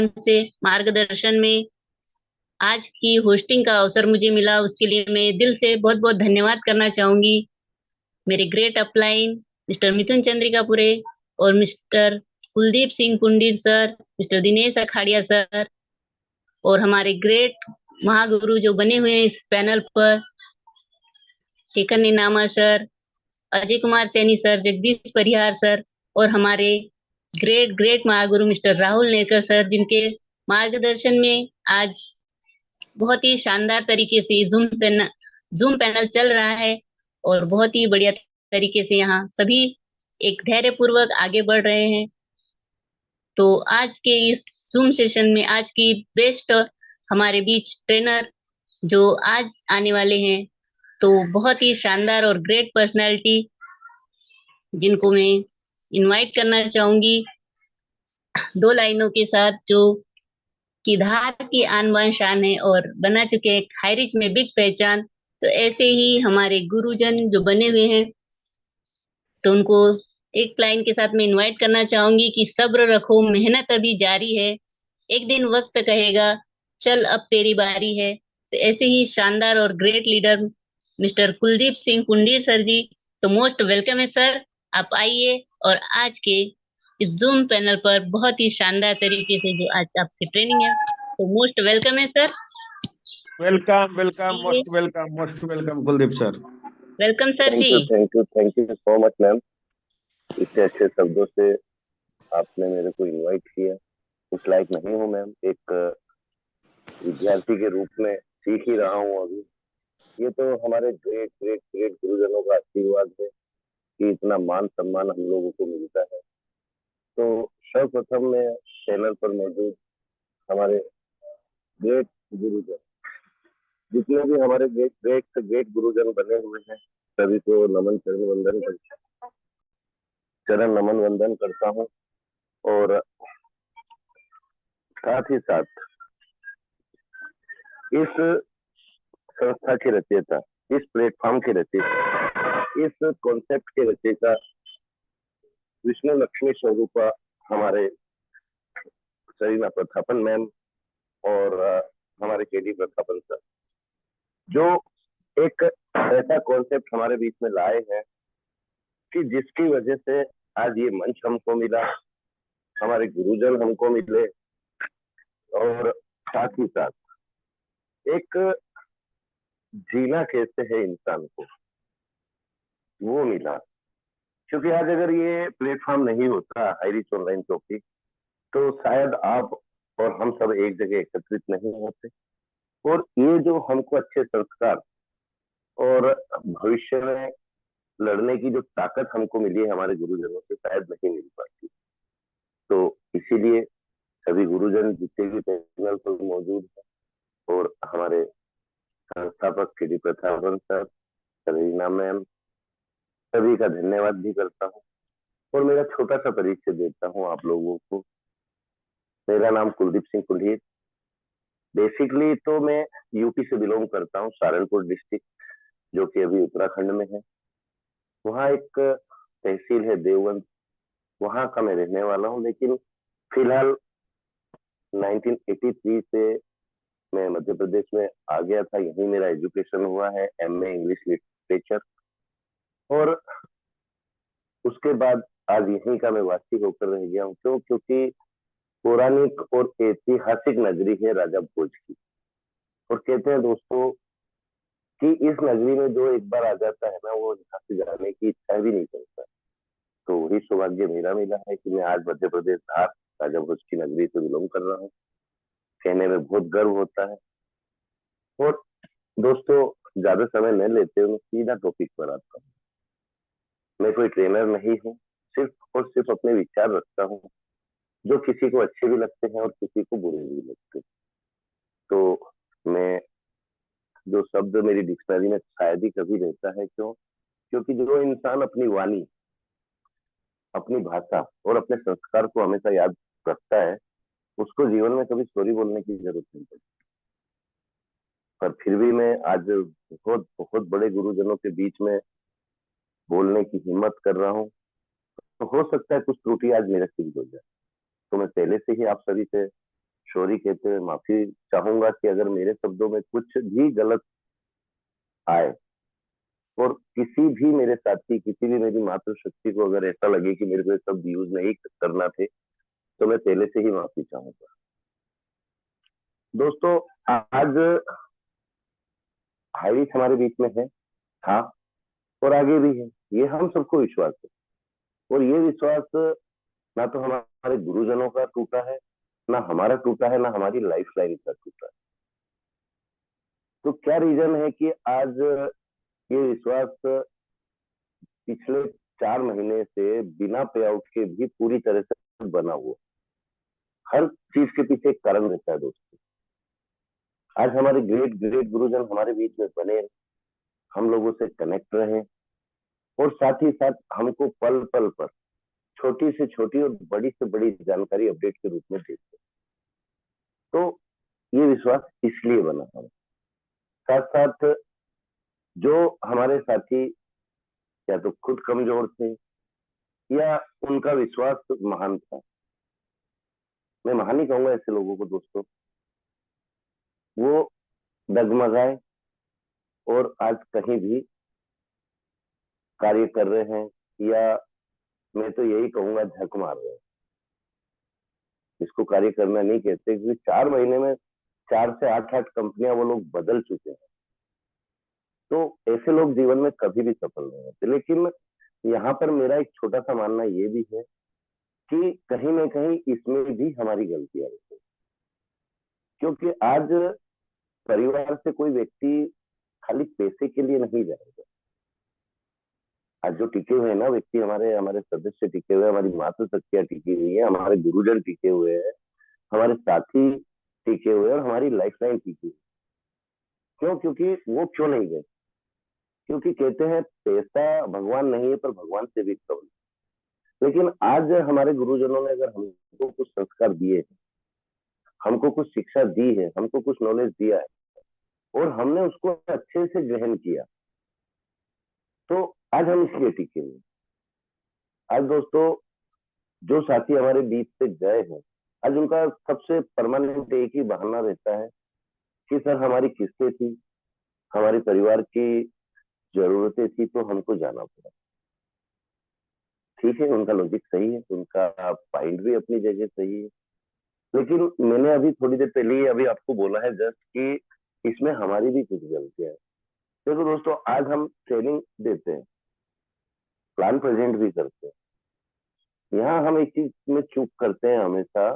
से मार्गदर्शन में आज की होस्टिंग का अवसर मुझे मिला, उसके लिए मैं दिल से बहुत बहुत धन्यवाद करना चाहूंगी। मेरे great upline mister Mithun Chandrikapure और mister Kuldeep Singh Pundir sir, mister Dinesh Akhadia sir, और हमारे ग्रेट महागुरु जो बने हुए हैं इस पैनल पर, शेखर नीनामा सर, अजय कुमार सैनी सर, जगदीश परिहार सर, और हमारे great great Mahaguru mister Rahul नेकर sir, जिनके मार्गदर्शन में आज बहुत ही शानदार तरीके से जूम पैनल चल रहा है और बहुत ही बढ़िया तरीके से यहाँ सभी एक धैर्य पूर्वक आगे बढ़ रहे हैं। तो आज के इस जूम सेशन में आज की बेस्ट हमारे बीच ट्रेनर जो आज आने वाले हैं, तो बहुत ही शानदार और ग्रेट पर्सनालिटी जिनको मैं इनवाइट करना चाहूंगी दो लाइनों के साथ, जो कि धार की आन बान शान है और बना चुके हैं हाई रिच में बिग पहचान। तो ऐसे ही हमारे गुरुजन जो बने हुए हैं, तो उनको एक लाइन के साथ मैं इनवाइट करना चाहूंगी कि सब्र रखो, मेहनत अभी जारी है, एक दिन वक्त कहेगा चल अब तेरी बारी है। तो ऐसे ही शानदार और great leader mister Kuldeep Singh Pundir sir ji, तो मोस्ट वेलकम है सर, आप आइए और आज के इस जूम पैनल पर बहुत ही शानदार तरीके से जो आज आपकी ट्रेनिंग है, तो मोस्ट वेलकम है sir. Welcome welcome most welcome Kuldeep sir. Welcome sir ji. Thank you so much ma'am. इतने अच्छे शब्दों से आपने मेरे को इनवाइट किया। उस लायक नहीं हूँ मैम, एक विद्यार्थी के रूप में सीख ही रहा हूँ अभी। ये तो हमारे ग्रेट ग्रेट ग्रेट गुरुजनों का आशीर्वाद है कि इतना मान सम्मान हम लोगों को मिलता है। तो सर्वप्रथम मैं चैनल पर मौजूद हमारे ग्रेट गुरुजन, जितने भी हमारे ग्रेट ग्रेट ग्रेट गुरुजन बने हुए हैं, सभी को चरण नमन वंदन करता हूँ। और साथ ही साथ इस संस्था के रचयिता, इस प्लेटफॉर्म के रचयिता, इस कॉन्सेप्ट के रचयिता विष्णु लक्ष्मी स्वरूपा हमारे सरीना प्रथापन मैम और हमारे केडी प्रथापन सर, जो एक ऐसा कॉन्सेप्ट हमारे बीच में लाए हैं कि जिसकी वजह से आज ये मंच हमको मिला, हमारे गुरुजन हमको मिले, और साथ ही साथ एक जीना कैसे है इंसान को वो मिला। क्योंकि आज अगर ये प्लेटफॉर्म नहीं होता हाई रिच ऑनलाइन चौकी, तो शायद आप और हम सब एक जगह एकत्रित नहीं होते, और ये जो हमको अच्छे संस्कार और भविष्य में लड़ने की जो ताकत हमको मिली है हमारे गुरुजनों से, शायद नहीं मिल पाती। तो इसीलिए सभी गुरुजन जितने भी पैनल पर मौजूद हैं और हमारे संस्थापक KD Prathapan sir, Serena ma'am, सभी का धन्यवाद भी करता हूँ। और मेरा छोटा सा परिचय देता हूँ आप लोगों को। मेरा नाम कुलदीप सिंह पुंडीर। बेसिकली तो मैं यूपी से बिलोंग करता हूँ, सहारनपुर डिस्ट्रिक्ट, जो कि अभी उत्तराखंड में है। वहाँ एक तहसील है देवबंद, वहाँ का मैं रहने वाला हूँ। लेकिन फिलहाल 1983 से मैं मध्य प्रदेश में आ गया था। यहीं मेरा एजुकेशन हुआ है, एमए इंग्लिश लिटरेचर, और उसके बाद आज यहीं का मैं वासी होकर रह गया हूँ। क्यों? क्योंकि पौराणिक और ऐतिहासिक नगरी है राजा भोज की, और कहते हैं दोस्तों कि इस नगरी में जो एक बार आ जाता है ना, वो यहाँ से जाने की इच्छा भी नहीं करता। तो वही सौभाग्य मेरा मिला है कि मैं आज मध्य प्रदेश धार राजा भोज की नगरी से बिलोंग कर रहा हूँ। कहने में बहुत गर्व होता है। और दोस्तों, ज्यादा समय न लेते हुए सीधा टॉपिक पर आता हूँ। मैं कोई ट्रेनर नहीं हूँ, सिर्फ और सिर्फ अपने विचार रखता हूँ, जो किसी को अच्छे भी लगते हैं और किसी को बुरे भी लगते। तो मैं जो शब्द मेरी डिक्शनरी में शायद ही कभी रहता है। क्यों? क्योंकि जो इंसान अपनी वाणी, अपनी भाषा और अपने संस्कार को हमेशा याद रखता है, उसको जीवन में कभी सॉरी बोलने की जरूरत नहीं पड़ती। पर फिर भी मैं आज बहुत बहुत बड़े गुरुजनों के बीच में बोलने की हिम्मत कर रहा हूँ। तो हो सकता है कुछ त्रुटि आज मेरे से भी हो जाए। तो मैं पहले से ही आप सभी से सॉरी कहते हुए माफी चाहूंगा कि अगर मेरे शब्दों में कुछ भी गलत आए और किसी भी मेरे साथी, किसी भी मेरी मातृशक्ति को अगर ऐसा लगे कि मेरे को ये शब्द यूज नहीं करना थे, तो मैं पहले से ही माफी चाहूंगा। दोस्तों, आज हाइरिस हमारे बीच में है, हाँ, और आगे भी है, ये हम सबको विश्वास है। और ये विश्वास ना तो हमारे गुरुजनों का टूटा है, ना हमारा टूटा है, ना हमारी लाइफ लाइन का टूटा है। तो क्या रीजन है कि आज ये विश्वास पिछले 4 महीने से बिना पे आउट के भी पूरी तरह से बना हुआ। हर चीज के पीछे एक कारण रहता है दोस्तों। आज हमारे ग्रेट ग्रेट गुरुजन हमारे बीच में बने, हम लोगों से कनेक्ट रहे, और साथ ही साथ हमको पल पल पर छोटी से छोटी और बड़ी से बड़ी जानकारी अपडेट के रूप में देते। तो ये विश्वास इसलिए बना है। साथ साथ जो हमारे साथी या तो खुद कमजोर थे या उनका विश्वास महान था, मैं महान ही कहूंगा ऐसे लोगों को दोस्तों, वो डगमगाए और आज कहीं भी कार्य कर रहे हैं, या मैं तो यही कहूंगा झक मार रहे हैं। इसको कार्य करना नहीं कहते, क्योंकि 4 महीने में 4 से 8 कंपनियां वो लोग बदल चुके हैं। तो ऐसे लोग जीवन में कभी भी सफल नहीं होते। लेकिन यहाँ पर मेरा एक छोटा सा मानना ये भी है कि कहीं ना कहीं इसमें भी हमारी गलतियां रहती है, क्योंकि आज परिवार से कोई व्यक्ति खाली पैसे के लिए नहीं जाएगा। आज जो टिके हुए हैं ना व्यक्ति, हमारे हमारे सदस्य टिके हुए हैं, हमारी मातृ शक्तियां टिकी हुई है, हमारे गुरुजन टिके हुए हैं, हमारे साथी टिके हुए हैं, और हमारी लाइफ लाइन टिकी हुई। क्यों? क्योंकि वो क्यों नहीं गए? क्योंकि कहते हैं पैसा भगवान नहीं है, पर भगवान से भी कम। लेकिन आज हमारे गुरुजनों ने अगर हमको कुछ संस्कार दिए हैं, हमको कुछ शिक्षा दी है, हमको कुछ नॉलेज दिया है, और हमने उसको अच्छे से ग्रहण किया, तो आज हम इसलिए टिके हुए। आज दोस्तों, जो साथी हमारे बीच से गए हैं, आज उनका सबसे परमानेंट एक ही बहाना रहता है कि सर हमारी किस्तें थी, हमारे परिवार की जरूरतें थी, तो हमको जाना पड़ा। ठीक है, उनका लॉजिक सही है, उनका पॉइंट भी अपनी जगह सही है। लेकिन मैंने अभी थोड़ी देर पहले ही अभी आपको बोला है जस्ट कि इसमें हमारी भी कुछ गलतियां हैं। देखो दोस्तों, आज हम ट्रेनिंग देते हैं, प्लान प्रेजेंट भी करते हैं। यहाँ हम एक चीज में चूक करते हैं हमेशा,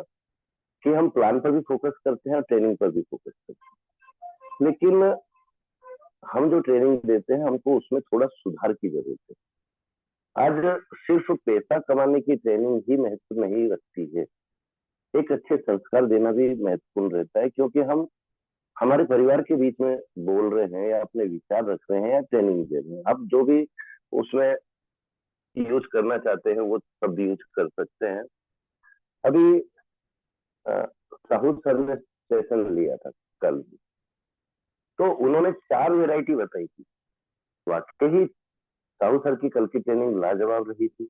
कि हम प्लान पर भी फोकस करते हैं और ट्रेनिंग पर भी फोकस करते हैं। लेकिन हम जो ट्रेनिंग देते हैं, हमको उसमें थोड़ा सुधार की जरूरत है। आज सिर्फ पैसा कमाने की ट्रेनिंग ही महत्व नहीं रखती है, एक अच्छे संस्कार देना भी महत्वपूर्ण रहता है। क्योंकि हम हमारे परिवार के बीच में बोल रहे हैं, या अपने विचार रख रहे हैं, या ट्रेनिंग दे रहे हैं, आप जो भी उसमें यूज करना चाहते हैं वो सब यूज कर सकते हैं। अभी साहू सर ने सेशन लिया था कल, तो उन्होंने 4 वैरायटी बताई थी। वाकई ही साहू सर की कल की ट्रेनिंग लाजवाब रही थी,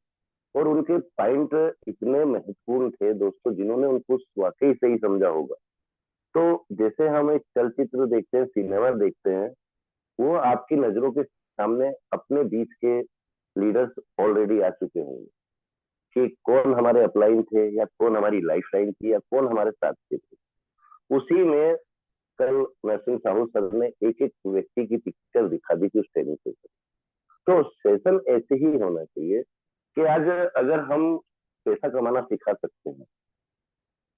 और उनके पॉइंट इतने महत्वपूर्ण थे दोस्तों, जिन्होंने उनको वाकई सही समझा होगा। तो जैसे हम एक चलचित्र देखते हैं, सिनेमा देखते हैं, वो आपकी नजरों के सामने अपने बीच के लीडर्स ऑलरेडी आ चुके होंगे, कि कौन हमारे अपलाइन थे, या कौन हमारी लाइफ लाइन थी, या कौन हमारे साथ के थे। उसी में कल नरसिंह साहू सर ने एक एक व्यक्ति की पिक्चर दिखा दी थी उस ट्रेनिंग सेशन। तो सेशन ऐसे ही होना चाहिए कि आज अगर हम पैसा कमाना सिखा सकते हैं,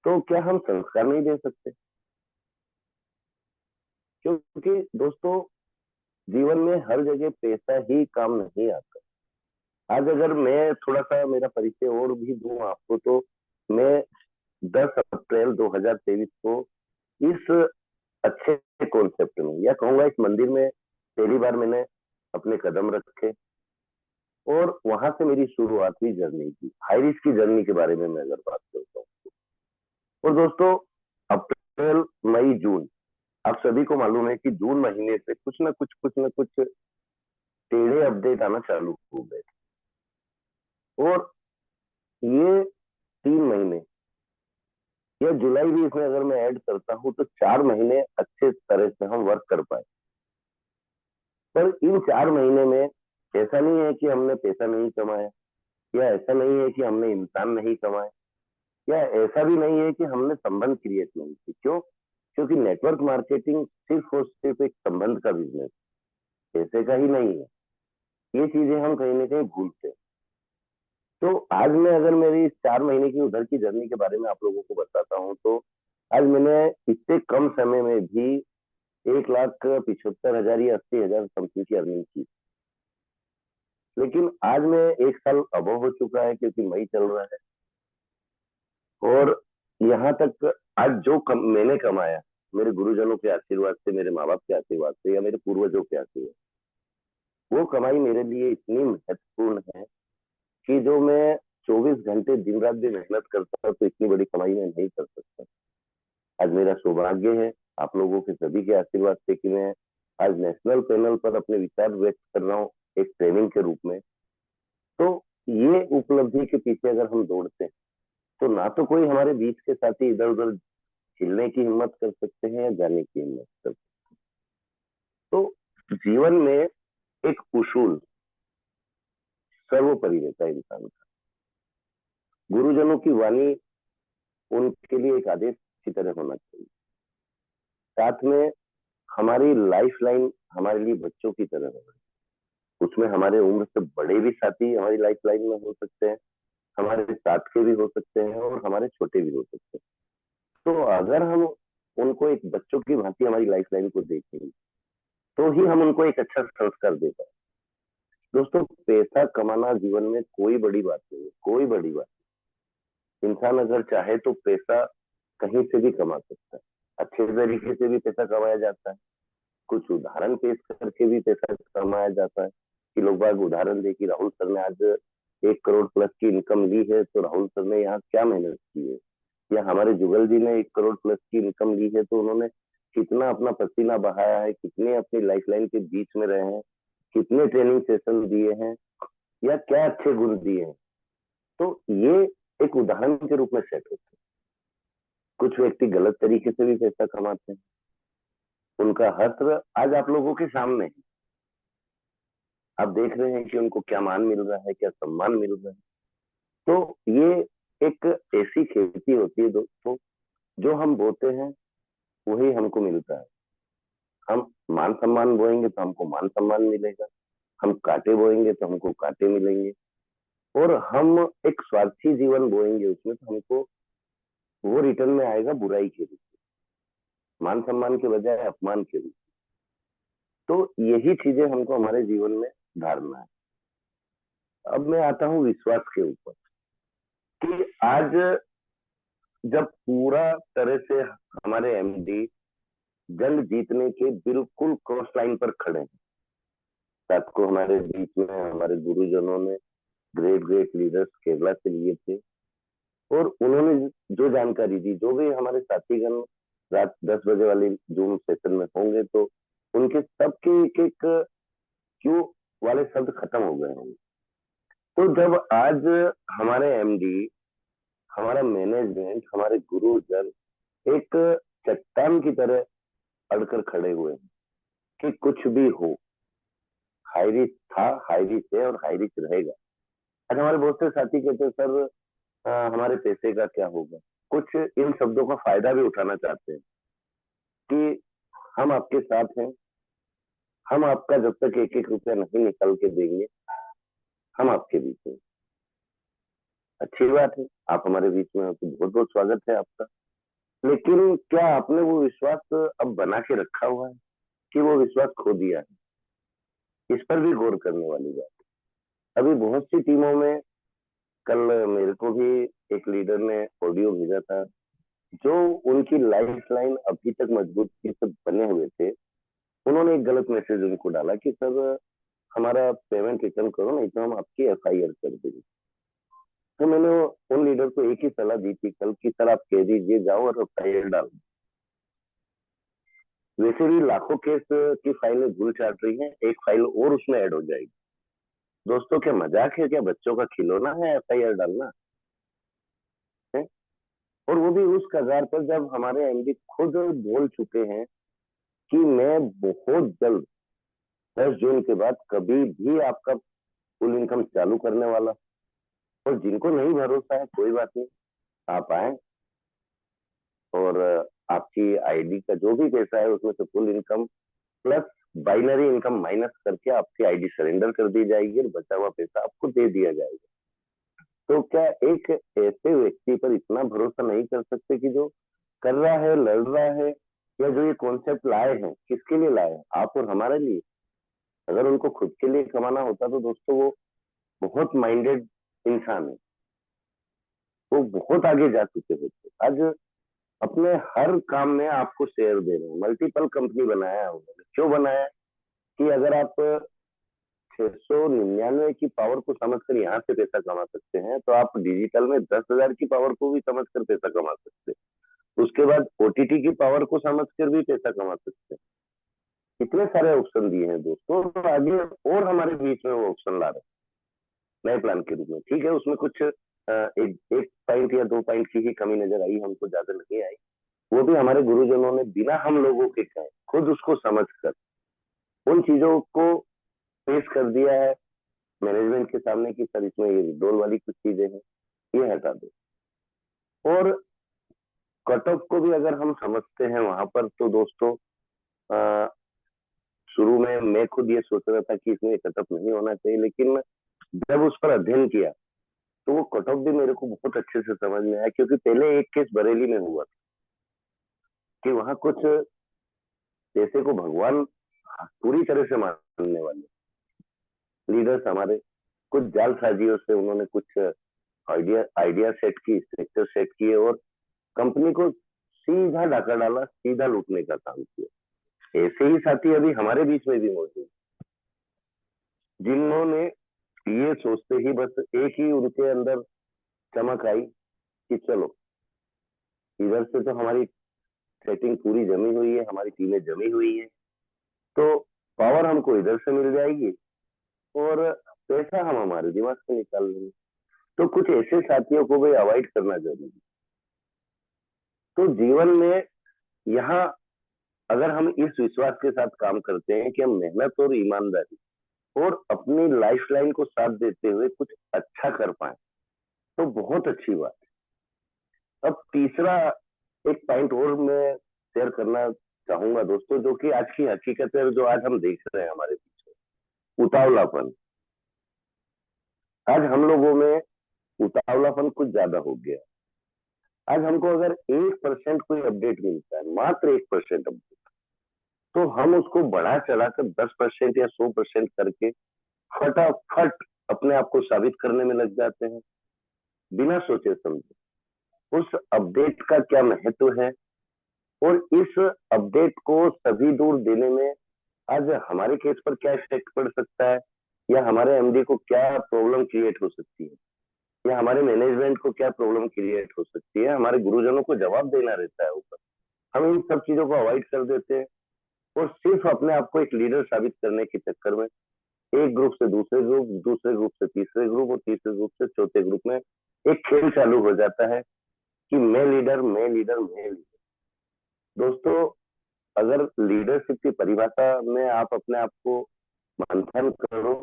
तो क्या हम संस्कार नहीं दे सकते? क्योंकि दोस्तों, जीवन में हर जगह पैसा ही काम नहीं आता। आज अगर मैं थोड़ा सा मेरा परिचय और भी दूं आपको, तो मैं 10 अप्रैल 2023 को इस अच्छे कॉन्सेप्ट में, या कहूंगा इस मंदिर में पहली बार मैंने अपने कदम रखे, और वहां से मेरी शुरुआत हुई जर्नी की, हाइरिस की जर्नी के बारे में मैं अगर बात करता हूँ। और दोस्तों, अप्रैल मई जून, आप सभी को मालूम है कि जून महीने से कुछ न कुछ टेढ़े अपडेट आना चालू हो गए। और ये 3 महीने या जुलाई भी इसमें अगर मैं ऐड करता हूँ तो 4 महीने अच्छे तरह से हम वर्क कर पाए। पर इन 4 महीने में ऐसा नहीं है कि हमने पैसा नहीं कमाया, या ऐसा नहीं है कि हमने इंसान नहीं कमाए, या ऐसा भी नहीं है कि हमने संबंध क्रिएट नहीं किए। क्यों? क्योंकि नेटवर्क मार्केटिंग सिर्फ और सिर्फ एक संबंध का बिजनेस, पैसे का ही नहीं है। ये चीजें हम कहीं ना कहीं भूलते हैं। तो आज मैं अगर मेरी इस 4 महीने की उधर की जर्नी के बारे में आप लोगों को बताता हूँ, तो आज मैंने इतने कम समय में भी 1,75,000 या 80,000 समथिंग की अर्निंग की। लेकिन आज मैं 1 साल अबव हो चुका है, क्योंकि मई चल रहा है, और यहाँ तक आज जो मैंने कमाया, मेरे गुरुजनों के आशीर्वाद से, मेरे माँ बाप के आशीर्वाद से, या मेरे पूर्वजों के आशीर्वाद, वो कमाई मेरे लिए इतनी महत्वपूर्ण है कि जो मैं 24 घंटे दिन रात भी मेहनत करता तो इतनी बड़ी कमाई मैं नहीं कर सकता। आज मेरा सौभाग्य है आप लोगों के सभी के आशीर्वाद से कि मैं आज नेशनल पैनल पर अपने विचार व्यक्त कर रहा हूँ एक ट्रेनिंग के रूप में। तो ये उपलब्धि के पीछे अगर हम दौड़ते हैं तो ना तो कोई हमारे बीच के साथी इधर उधर हिलने की हिम्मत कर सकते हैं या जाने की हिम्मत कर सकते हैं। तो जीवन में एक उसूल सर्वोपरि रहता है इंसान का। गुरुजनों की वाणी उनके लिए एक आदेश की तरह होना चाहिए। साथ में हमारी लाइफ लाइन हमारे लिए बच्चों की तरह हो। उसमें हमारे उम्र से बड़े भी साथी हमारी लाइफ लाइन में हो सकते हैं, हमारे साथ के भी हो सकते हैं, और हमारे छोटे भी हो सकते हैं। तो अगर हम उनको एक बच्चों की भांति हमारी लाइफ लाइन को देखेंगे तो ही हम उनको एक अच्छा संस्कार दे पाए। दोस्तों, पैसा कमाना जीवन में कोई बड़ी बात नहीं है, कोई बड़ी बात नहीं। इंसान अगर चाहे तो पैसा कहीं से भी कमा सकता है, अच्छे तरीके से भी पैसा कमाया जाता है। कुछ उदाहरण पेश करके भी पैसा कमाया जाता है कि लोग बाग उदाहरण दे कि राहुल सर ने आज 1 करोड़ प्लस की इनकम ली है, तो राहुल सर ने यहाँ क्या मेहनत की है। या हमारे जुगल जी ने 1 करोड़ प्लस की इनकम ली है, तो उन्होंने कितना अपना पसीना बहाया है, कितने अपनी लाइफलाइन के बीच में रहे हैं, कितने ट्रेनिंग सेशन दिए हैं, या क्या अच्छे गुण दिए हैं। तो ये एक उदाहरण के रूप में सेट होते हैं। कुछ व्यक्ति गलत तरीके से भी पैसा कमाते हैं, उनका हश्र आज आप लोगों के सामने है। आप देख रहे हैं कि उनको क्या मान मिल रहा है, क्या सम्मान मिल रहा है। तो ये एक ऐसी खेती होती है दोस्तों, जो हम बोते हैं वही हमको मिलता है। हम मान सम्मान बोएंगे तो हमको मान सम्मान मिलेगा, हम कांटे बोएंगे तो हमको कांटे मिलेंगे, और हम एक स्वार्थी जीवन बोएंगे उसमें तो हमको वो रिटर्न में आएगा बुराई के रूप में, मान सम्मान के बजाय अपमान के रूप में। तो यही चीजें हमको हमारे जीवन में धारना है। अब मैं आता हूँ विश्वास के ऊपर, कि आज जब पूरा तरह से हमारे एमडी जंग जीतने के बिल्कुल क्रॉस लाइन पर खड़े हैं, रात को हमारे बीच में हमारे गुरुजनों ने ग्रेट ग्रेट लीडर्स केरला से लिए थे, और उन्होंने जो जानकारी दी, जो भी हमारे साथीगण रात 10 बजे वाली जूम सेशन में होंगे, तो उनके सबके एक एक क्यों वाले शब्द खत्म हो गए होंगे। तो जब आज हमारे एमडी, हमारा मैनेजमेंट, हमारे गुरुजन एक चट्टान की तरह अड़कर खड़े हुए हैं कि कुछ भी हो, हाई रिस्क था, हाई रिस्क है, और हाई रिस्क रहेगा। आज हमारे बहुत से साथी कहते हैं सर हमारे पैसे का क्या होगा। कुछ इन शब्दों का फायदा भी उठाना चाहते हैं कि हम आपके साथ हैं, हम आपका जब तक एक एक रुपया नहीं निकाल के देंगे, हम आपके बीच में। अच्छी बात है, आप हमारे बीच में हो तो बहुत बहुत स्वागत है आपका। लेकिन क्या आपने वो विश्वास अब बना के रखा हुआ है कि वो विश्वास खो दिया है? इस पर भी गौर करने वाली बात है। अभी बहुत सी टीमों में, कल मेरे को भी एक लीडर ने ऑडियो भेजा था, जो उनकी लाइफ लाइन अभी तक मजबूती से बने हुए थे। उन्होंने एक गलत मैसेज उनको डाला कि सर हमारा पेमेंट रिटर्न करो, नहीं तो हम आपकी एफआईआर कर देंगे। तो मैंने उन लीडर को एक ही सलाह दी थी कल की, सर आप कह दीजिए जाओ और एफआईआर डालो। वैसे भी लाखों केस की फाइलें भूल चाट रही हैं, एक फाइल और उसमें ऐड हो जाएगी। दोस्तों, क्या मजाक है? क्या बच्चों का खिलौना है एफआईआर डालना है? और वो भी उस कगार पर जब हमारे एमडी खुद बोल चुके हैं कि मैं बहुत जल्द 10 जून के बाद कभी भी आपका फुल इनकम चालू करने वाला। और जिनको नहीं भरोसा है कोई बात नहीं, आप आए और आपकी आईडी का जो भी पैसा है उसमें से full income plus binary income minus करके आपकी आईडी सरेंडर कर दी जाएगी और बचा हुआ पैसा आपको दे दिया जाएगा। तो क्या एक ऐसे व्यक्ति पर इतना भरोसा नहीं कर सकते कि जो कर रहा है, लड़ रहा है, या जो ये कॉन्सेप्ट लाए हैं, किसके लिए लाए हैं? आप और हमारे लिए। अगर उनको खुद के लिए कमाना होता तो दोस्तों वो बहुत माइंडेड इंसान है, वो बहुत आगे जा चुके होते। आज अपने हर काम में आपको शेयर दे रहे हैं, मल्टीपल कंपनी बनाया है उन्होंने। क्यों बनाया? कि अगर आप 699 की पावर को समझकर यहाँ से पैसा कमा सकते हैं तो आप डिजिटल में 10,000 की पावर को भी समझकर पैसा कमा सकते हैं। उसके बाद ओटीटी की पावर को समझकर भी पैसा कमा सकते हैं। कितने सारे ऑप्शन दिए हैं दोस्तों, तो आगे और हमारे बीच में वो ऑप्शन ला रहे हैं नए प्लान के रूप में। ठीक है, उसमें कुछ एक पॉइंट या 2 पॉइंट की ही कमी नजर आई, हमको ज्यादा नहीं आई। वो भी हमारे गुरुजनों ने बिना हम लोगों के कहे खुद उसको समझकर उन चीजों को पेश कर दिया है मैनेजमेंट के सामने कि सर इसमें ये विड्रॉल वाली कुछ चीजें हैं, ये हटा दो। और कट ऑफ को भी अगर हम समझते हैं वहां पर तो दोस्तों शुरू में मैं खुद ये सोच रहा था कि इसमें कट ऑफ नहीं होना चाहिए, लेकिन जब उस पर अध्ययन किया तो वो कट ऑफ भी मेरे को बहुत अच्छे से समझ में आया। क्योंकि पहले एक केस बरेली में हुआ था कि वहां कुछ पैसे को भगवान पूरी तरह से मानने वाले लीडर्स हमारे कुछ जालसाजियों से उन्होंने कुछ आइडिया सेट की, स्ट्रक्चर सेट किए और कंपनी को सीधा डाका डाला, सीधा लूटने का काम किया। ऐसे ही साथी अभी हमारे बीच में भी मौजूद, जिन्होंने ये सोचते ही बस एक ही उनके अंदर चमक आई कि चलो इधर से तो हमारी सेटिंग पूरी जमी हुई है, हमारी टीमें जमी हुई है, तो पावर हमको इधर से मिल जाएगी और पैसा हम हमारे दिमाग से निकाल लेंगे। तो कुछ ऐसे साथियों को भी अवॉइड करना जरूरी है। तो जीवन में यहाँ अगर हम इस विश्वास के साथ काम करते हैं कि हम मेहनत और ईमानदारी और अपनी लाइफ लाइन को साथ देते हुए कुछ अच्छा कर पाए तो बहुत अच्छी बात है। अब तीसरा एक पॉइंट और मैं शेयर करना चाहूंगा दोस्तों, जो कि आज की हकीकत है, जो आज हम देख रहे हैं हमारे पीछे, उतावलापन। आज हम लोगों में उतावलापन कुछ ज्यादा हो गया। आज हमको अगर 1% कोई अपडेट मिलता है, मात्र 1% अपडेट, तो हम उसको बढ़ा चढ़ाकर 10% या 100% करके फटाफट अपने आप को साबित करने में लग जाते हैं बिना सोचे समझे। उस अपडेट का क्या महत्व है और इस अपडेट को सभी दूर देने में आज हमारे केस पर क्या इफेक्ट पड़ सकता है, या हमारे एमडी को क्या प्रॉब्लम क्रिएट हो सकती है, या हमारे मैनेजमेंट को क्या प्रॉब्लम क्रिएट हो सकती है, हमारे गुरुजनों को जवाब देना रहता है ऊपर। हम इन सब चीजों को अवॉइड कर देते हैं और सिर्फ अपने आप को एक लीडर साबित करने के चक्कर में एक ग्रुप से दूसरे ग्रुप, दूसरे ग्रुप से तीसरे ग्रुप और तीसरे ग्रुप से चौथे ग्रुप में एक खेल चालू हो जाता है कि मैं लीडर, मैं लीडर, मैं लीडर। दोस्तों, अगर लीडरशिप की परिभाषा में आप अपने आप को मंथन करो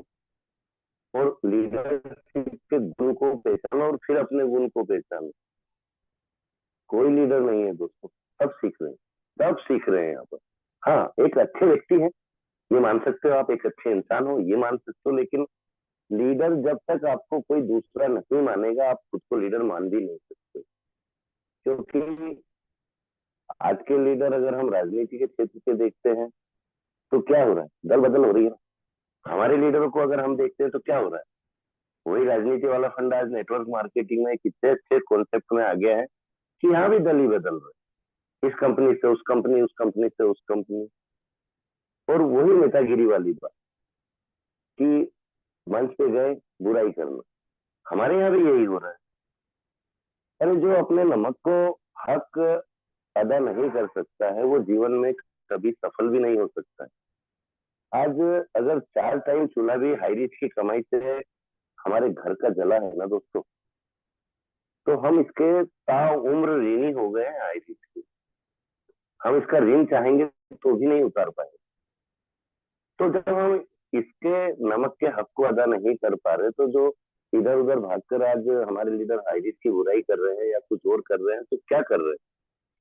और लीडरशिप के गुण को पहचानो और फिर अपने गुण को पहचानो, कोई लीडर नहीं है दोस्तों, सब सीख रहे हैं, सब सीख रहे हैं यहाँ पर। हाँ, एक अच्छे व्यक्ति है ये मान सकते हो, आप एक अच्छे इंसान हो ये मान सकते हो, लेकिन लीडर जब तक आपको कोई दूसरा नहीं मानेगा आप खुद को लीडर मान भी नहीं सकते। क्योंकि आज के लीडर अगर हम राजनीति के क्षेत्र के देखते हैं तो क्या हो रहा है, दल बदल हो रही है। हमारे लीडरों को अगर हम देखते हैं तो क्या हो रहा है, वही राजनीति वाला फंड आज नेटवर्क मार्केटिंग में कितने अच्छे कॉन्सेप्ट में आ गया है कि यहाँ भी दल ही बदल रहे हैं, इस कंपनी से उस कंपनी, उस कंपनी से उस कंपनी। और वही नेतागिरी वाली बात कि मंच पे गए बुराई करना, हमारे यहाँ भी यही हो रहा है। अरे जो अपने नमक को हक अदा नहीं कर सकता है वो जीवन में कभी सफल भी नहीं हो सकता है। आज अगर 4 टाइम चूल्हा भी हाई रिच की कमाई से हमारे घर का जला है ना दोस्तों, तो हम इसके ताउम्र ऋणी हो गए हैं आईरिस के। हम इसका ऋण चाहेंगे तो भी नहीं उतार पाएंगे। तो जब हम इसके नमक के हक को अदा नहीं कर पा रहे, तो जो इधर उधर भागकर आज हमारे लीडर आईरिस की बुराई कर रहे हैं या कुछ और कर रहे हैं, तो क्या कर रहे हैं?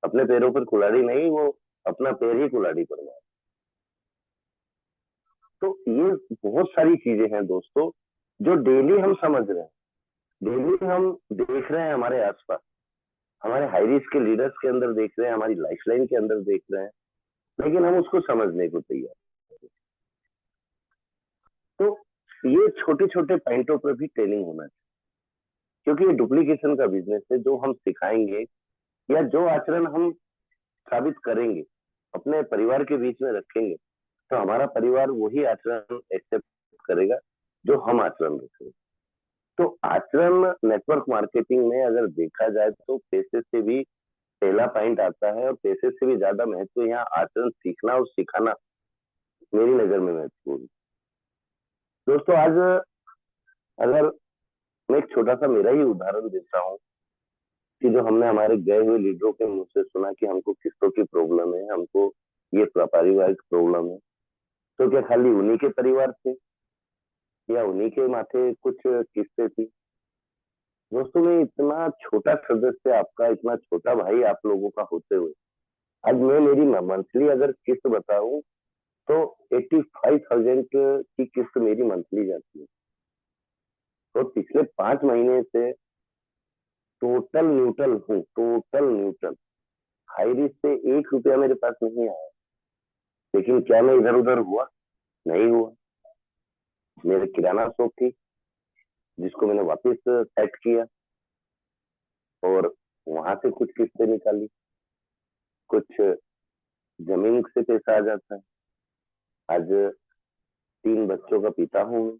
अपने पैरों पर कुल्हाड़ी नहीं, वो अपना पैर ही कुल्हाड़ी पर मार। तो ये बहुत सारी चीजें हैं दोस्तों, जो डेली हम समझ रहे हैं, डेली हम देख रहे हैं हमारे आसपास, हमारे हाई रिस्क के लीडर्स के अंदर देख रहे हैं, हमारी लाइफलाइन के अंदर देख रहे हैं, लेकिन हम उसको समझने को तैयार। तो ये छोटे छोटे पॉइंटों पर भी ट्रेनिंग होना चाहिए, क्योंकि ये डुप्लीकेशन का बिजनेस है। जो हम सिखाएंगे या जो आचरण हम साबित करेंगे, अपने परिवार के बीच में रखेंगे, तो हमारा परिवार वही आचरण एक्सेप्ट करेगा जो हम आचरण रखेंगे। तो आचरण नेटवर्क मार्केटिंग में अगर देखा जाए तो पैसे से भी पहला पॉइंट आता है, और पैसे से भी ज्यादा महत्व यहाँ आचरण सीखना और सिखाना मेरी नजर में महत्वपूर्ण। दोस्तों, आज अगर मैं एक छोटा सा मेरा ही उदाहरण देता हूँ कि जो हमने हमारे गए हुए लीडरों के मुंह से सुना कि हमको किस्तों की प्रॉब्लम है, हमको ये पारिवारिक प्रॉब्लम है, तो क्या खाली उन्हीं के परिवार थे या उन्हीं के माथे कुछ किस्तें थी? दोस्तों, मैं इतना छोटा सदस्य आपका, इतना छोटा भाई आप लोगों का होते हुए, आज मैं मेरी मंथली अगर किस्त बताऊं तो 85,000 की किस्त मेरी मंथली जाती है। तो पिछले 5 महीने से टोटल न्यूट्रल हूँ, टोटल न्यूट्रल। हाई रिस्क से 1 रुपया मेरे पास नहीं आया, लेकिन क्या मैं इधर उधर हुआ? नहीं हुआ। मेरे किराना शॉप थी जिसको मैंने वापस सेट किया, और वहां से कुछ किस्तें निकाली, कुछ जमीन से पैसा आ जाता है। आज 3 बच्चों का पिता हूँ मैं,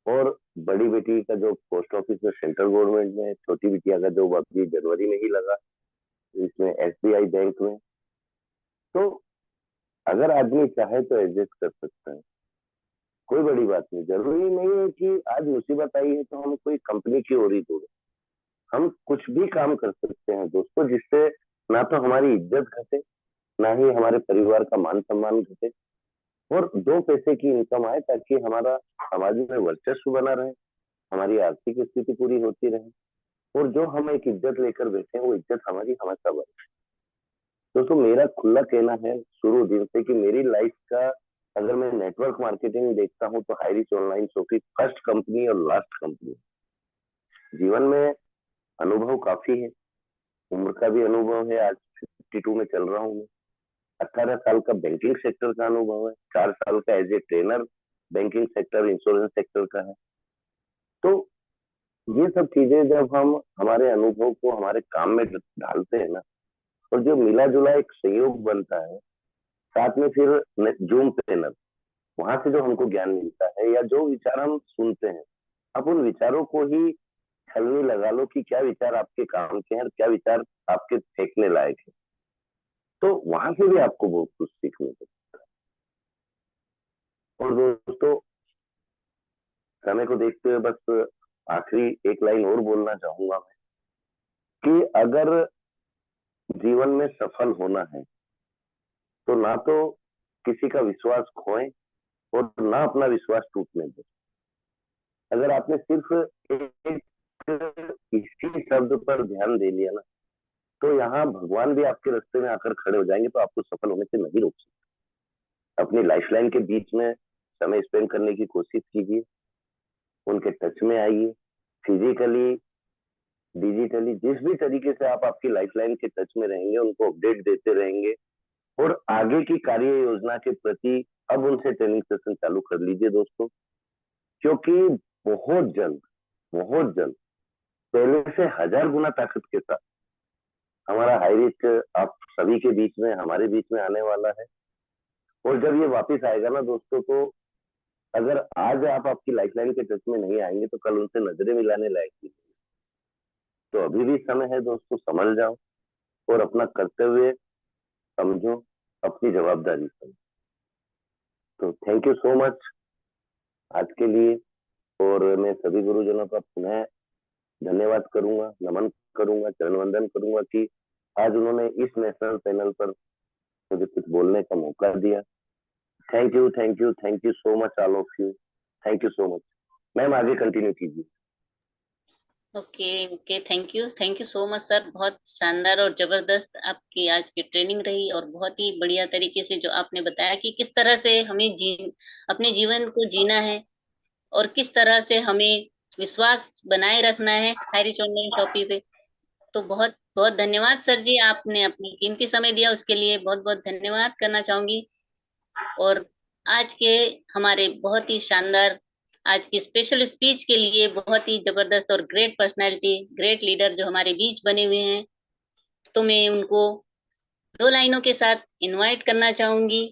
और बड़ी बेटी का जो पोस्ट ऑफिस में सेंट्रल गवर्नमेंट में, छोटी बिटिया का जो अभी जनवरी में ही लगा इसमें एसबीआई बैंक में। तो अगर आदमी चाहे तो एडजस्ट कर सकता है, कोई बड़ी बात नहीं। जरूरी नहीं है कि आज मुसीबत आई है तो हम कोई कंपनी की ओर ही दौड़े। हम कुछ भी काम कर सकते हैं दोस्तों, जिससे ना तो हमारी इज्जत घटे, ना ही हमारे परिवार का मान सम्मान घटे, और 2 पैसे की इनकम आए, ताकि हमारा समाज में वर्चस्व बना रहे, हमारी आर्थिक स्थिति पूरी होती रहे, और जो हम एक इज्जत लेकर बैठे हैं वो इज्जत हमारी हमेशा बने। दोस्तों, मेरा खुला कहना है शुरू दिन से कि मेरी लाइफ का अगर मैं नेटवर्क मार्केटिंग देखता हूँ तो हाई रिच ऑनलाइन शो की फर्स्ट कंपनी और लास्ट कंपनी। जीवन में अनुभव काफी है, उम्र का भी अनुभव है। आज 52 में चल रहा हूँ मैं। 18 साल का बैंकिंग सेक्टर का अनुभव है, 4 साल का as a trainer banking sector, insurance sector का है। तो ये सब चीजें जब हम हमारे अनुभव को हमारे काम में ढालते हैं ना, और जो मिला जुला एक संयोग बनता है, साथ में फिर जूम ट्रेनर, वहां से जो हमको ज्ञान मिलता है या जो विचार हम सुनते हैं, आप उन विचारों को ही छलनी लगा लो कि क्या विचार आपके काम के हैं और क्या विचार आपके फेंकने लायक है। तो वहां से भी आपको बहुत कुछ सीखने को मिलता है। और दोस्तों, समय को देखते हुए बस आखिरी एक लाइन और बोलना चाहूंगा मैं, कि अगर जीवन में सफल होना है तो ना तो किसी का विश्वास खोएं और ना अपना विश्वास टूटने दें। अगर आपने सिर्फ एक इसी शब्द पर ध्यान दे लिया ना, तो यहाँ भगवान भी आपके रास्ते में आकर खड़े हो जाएंगे, तो आपको सफल होने से नहीं रोक सकते। अपनी लाइफलाइन के बीच में समय स्पेंड करने की कोशिश कीजिए, उनके टच में आइए, फिजिकली, डिजिटली, जिस भी तरीके से आप आपकी लाइफलाइन के टच में रहेंगे, उनको अपडेट देते रहेंगे, और आगे की कार्य योजना के प्रति अब उनसे ट्रेनिंग सेशन चालू कर लीजिए दोस्तों। क्योंकि बहुत जल्द पहले से 1000 गुना ताकत के साथ हमारा हाई रिस्क आप सभी के बीच में, हमारे बीच में आने वाला है। और जब ये वापस आएगा ना दोस्तों, तो अगर आज आप आपकी लाइफलाइन के टच में नहीं आएंगे तो कल उनसे नजरें मिलाने लायक नहीं। तो अभी भी समय है दोस्तों, समझ जाओ और अपना कर्तव्य समझो, अपनी जवाबदारी समझो। तो थैंक यू सो मच आज के लिए। और मैं सभी गुरुजनों का पुनः धन्यवाद करूंगा, नमन करूंगा, चरण वंदन करूंगा कि आज उन्होंने इस नेशनल पैनल पर मुझे कुछ बोलने का मौका दिया। Thank you, thank you, thank you so much all of you. Thank you so much. Ma'am आगे कंटिन्यू कीजिए। Okay okay, thank you so much sir. बहुत शानदार और जबरदस्त आपकी आज की ट्रेनिंग रही, और बहुत ही बढ़िया तरीके से जो आपने बताया कि किस तरह से हमें अपने जीवन को जीना है, और किस तरह से हमें विश्वास बनाए रखना है हाई रिच ऑनलाइन शॉपिंग पे। तो बहुत बहुत धन्यवाद सर जी, आपने अपनी कीमती समय दिया, उसके लिए बहुत बहुत धन्यवाद करना चाहूंगी। और आज के हमारे बहुत ही शानदार आज की स्पेशल स्पीच के लिए बहुत ही जबरदस्त और ग्रेट पर्सनालिटी, ग्रेट लीडर जो हमारे बीच बने हुए हैं, तो मैं उनको दो लाइनों के साथ इनवाइट करना चाहूंगी।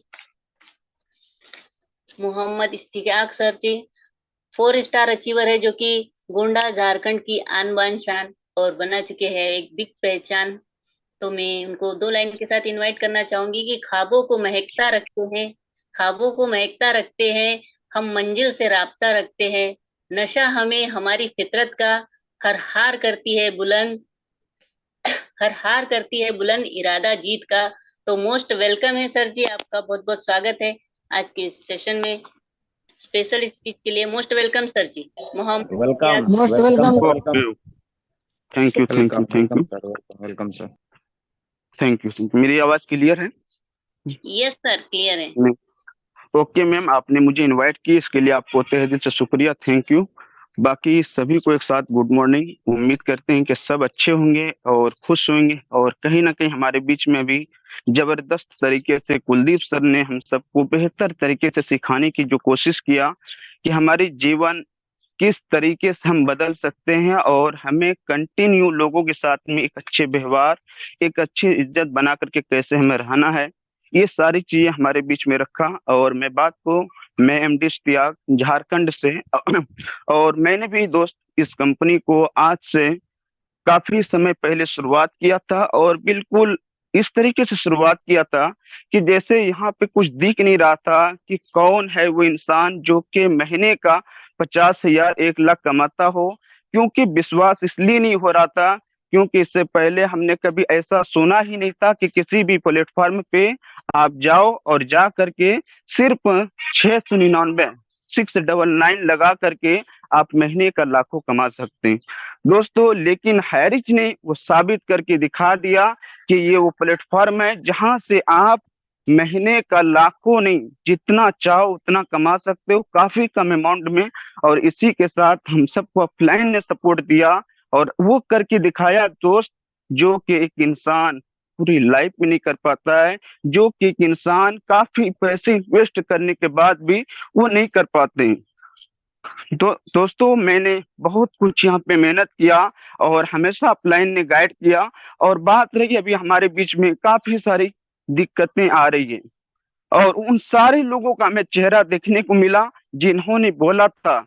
मोहम्मद इस्तियाक सर जी 4 स्टार अचीवर है, जो कि गोंडा झारखंड की आन बान शान और बना चुके हैं एक बिग पहचान। तो मैं उनको दो लाइन के साथ इनवाइट करना चाहूंगी कि ख्वाबों को महकता रखते हैं, ख्वाबों को महकता रखते हैं, हम मंजिल से राब्ता रखते हैं, नशा हमें हमारी फितरत का, हर हार करती है बुलंद, हर हार करती है बुलंद इरादा जीत का। तो मोस्ट वेलकम है सर जी, आपका बहुत बहुत स्वागत है आज के सेशन में। स्पेशल स्पीच के लिए most welcome sir ji. Mohammad welcome, Imtiaz. Most welcome, welcome. Welcome, thank you thank you welcome, thank welcome you sir, welcome sir. Thank you. मेरी आवाज क्लियर है? यस सर, क्लियर है। नहीं। ओके मैम, आपने मुझे इनवाइट की, इसके लिए आपको तहे दिल से शुक्रिया, थैंक यू। बाकी सभी को एक साथ गुड मॉर्निंग। उम्मीद करते हैं कि सब अच्छे होंगे और खुश होंगे, और कहीं ना कहीं हमारे बीच में भी जबरदस्त तरीके से कुलदीप सर ने हम सबको बेहतर तरीके से सिखाने की जो कोशिश किया कि हमारी जीवन किस तरीके से हम बदल सकते हैं, और हमें कंटिन्यू लोगों के साथ में एक अच्छे व्यवहार, एक अच्छी इज्जत बना करके कैसे हमें रहना है, ये सारी चीजें हमारे बीच में रखा। और मैं एमडी इश्तियाक झारखंड से और मैंने भी दोस्त इस कंपनी को आज से काफी समय पहले शुरुआत किया था, और बिल्कुल इस तरीके से शुरुआत किया था कि जैसे यहाँ पे कुछ दिख नहीं रहा था कि कौन है वो इंसान जो कि महीने का 50,000 1 लाख कमाता हो। क्योंकि विश्वास इसलिए नहीं हो रहा था क्योंकि इससे पहले हमने कभी ऐसा सुना ही नहीं था कि किसी भी प्लेटफॉर्म पे आप जाओ और जा करके सिर्फ 699 699 लगा करके आप महीने का लाखों कमा सकते हैं दोस्तों। लेकिन हैरिच ने वो साबित करके दिखा दिया कि ये वो प्लेटफॉर्म है जहां से आप महीने का लाखों नहीं, जितना चाहो उतना कमा सकते हो काफी कम अमाउंट में। और इसी के साथ हम सबको ऑफलाइन ने सपोर्ट दिया और वो करके दिखाया दोस्त, जो कि एक इंसान पूरी लाइफ में नहीं कर पाता है, जो कि एक इंसान काफी पैसे इन्वेस्ट करने के बाद भी वो नहीं कर पाते हैं। दोस्तों मैंने बहुत कुछ यहाँ पे मेहनत किया और हमेशा अपलाइन ने गाइड किया। और बात रही अभी हमारे बीच में काफी सारी दिक्कतें आ रही है, और उन सारे लोगों का हमें चेहरा देखने को मिला जिन्होंने बोला था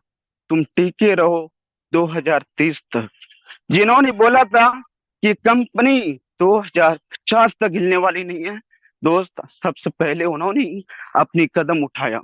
तुम टीके रहो 2030 तक, जिन्होंने बोला था कि कंपनी 2050 तक हिलने वाली नहीं है। दोस्त सबसे पहले उन्होंने अपनी कदम उठाया,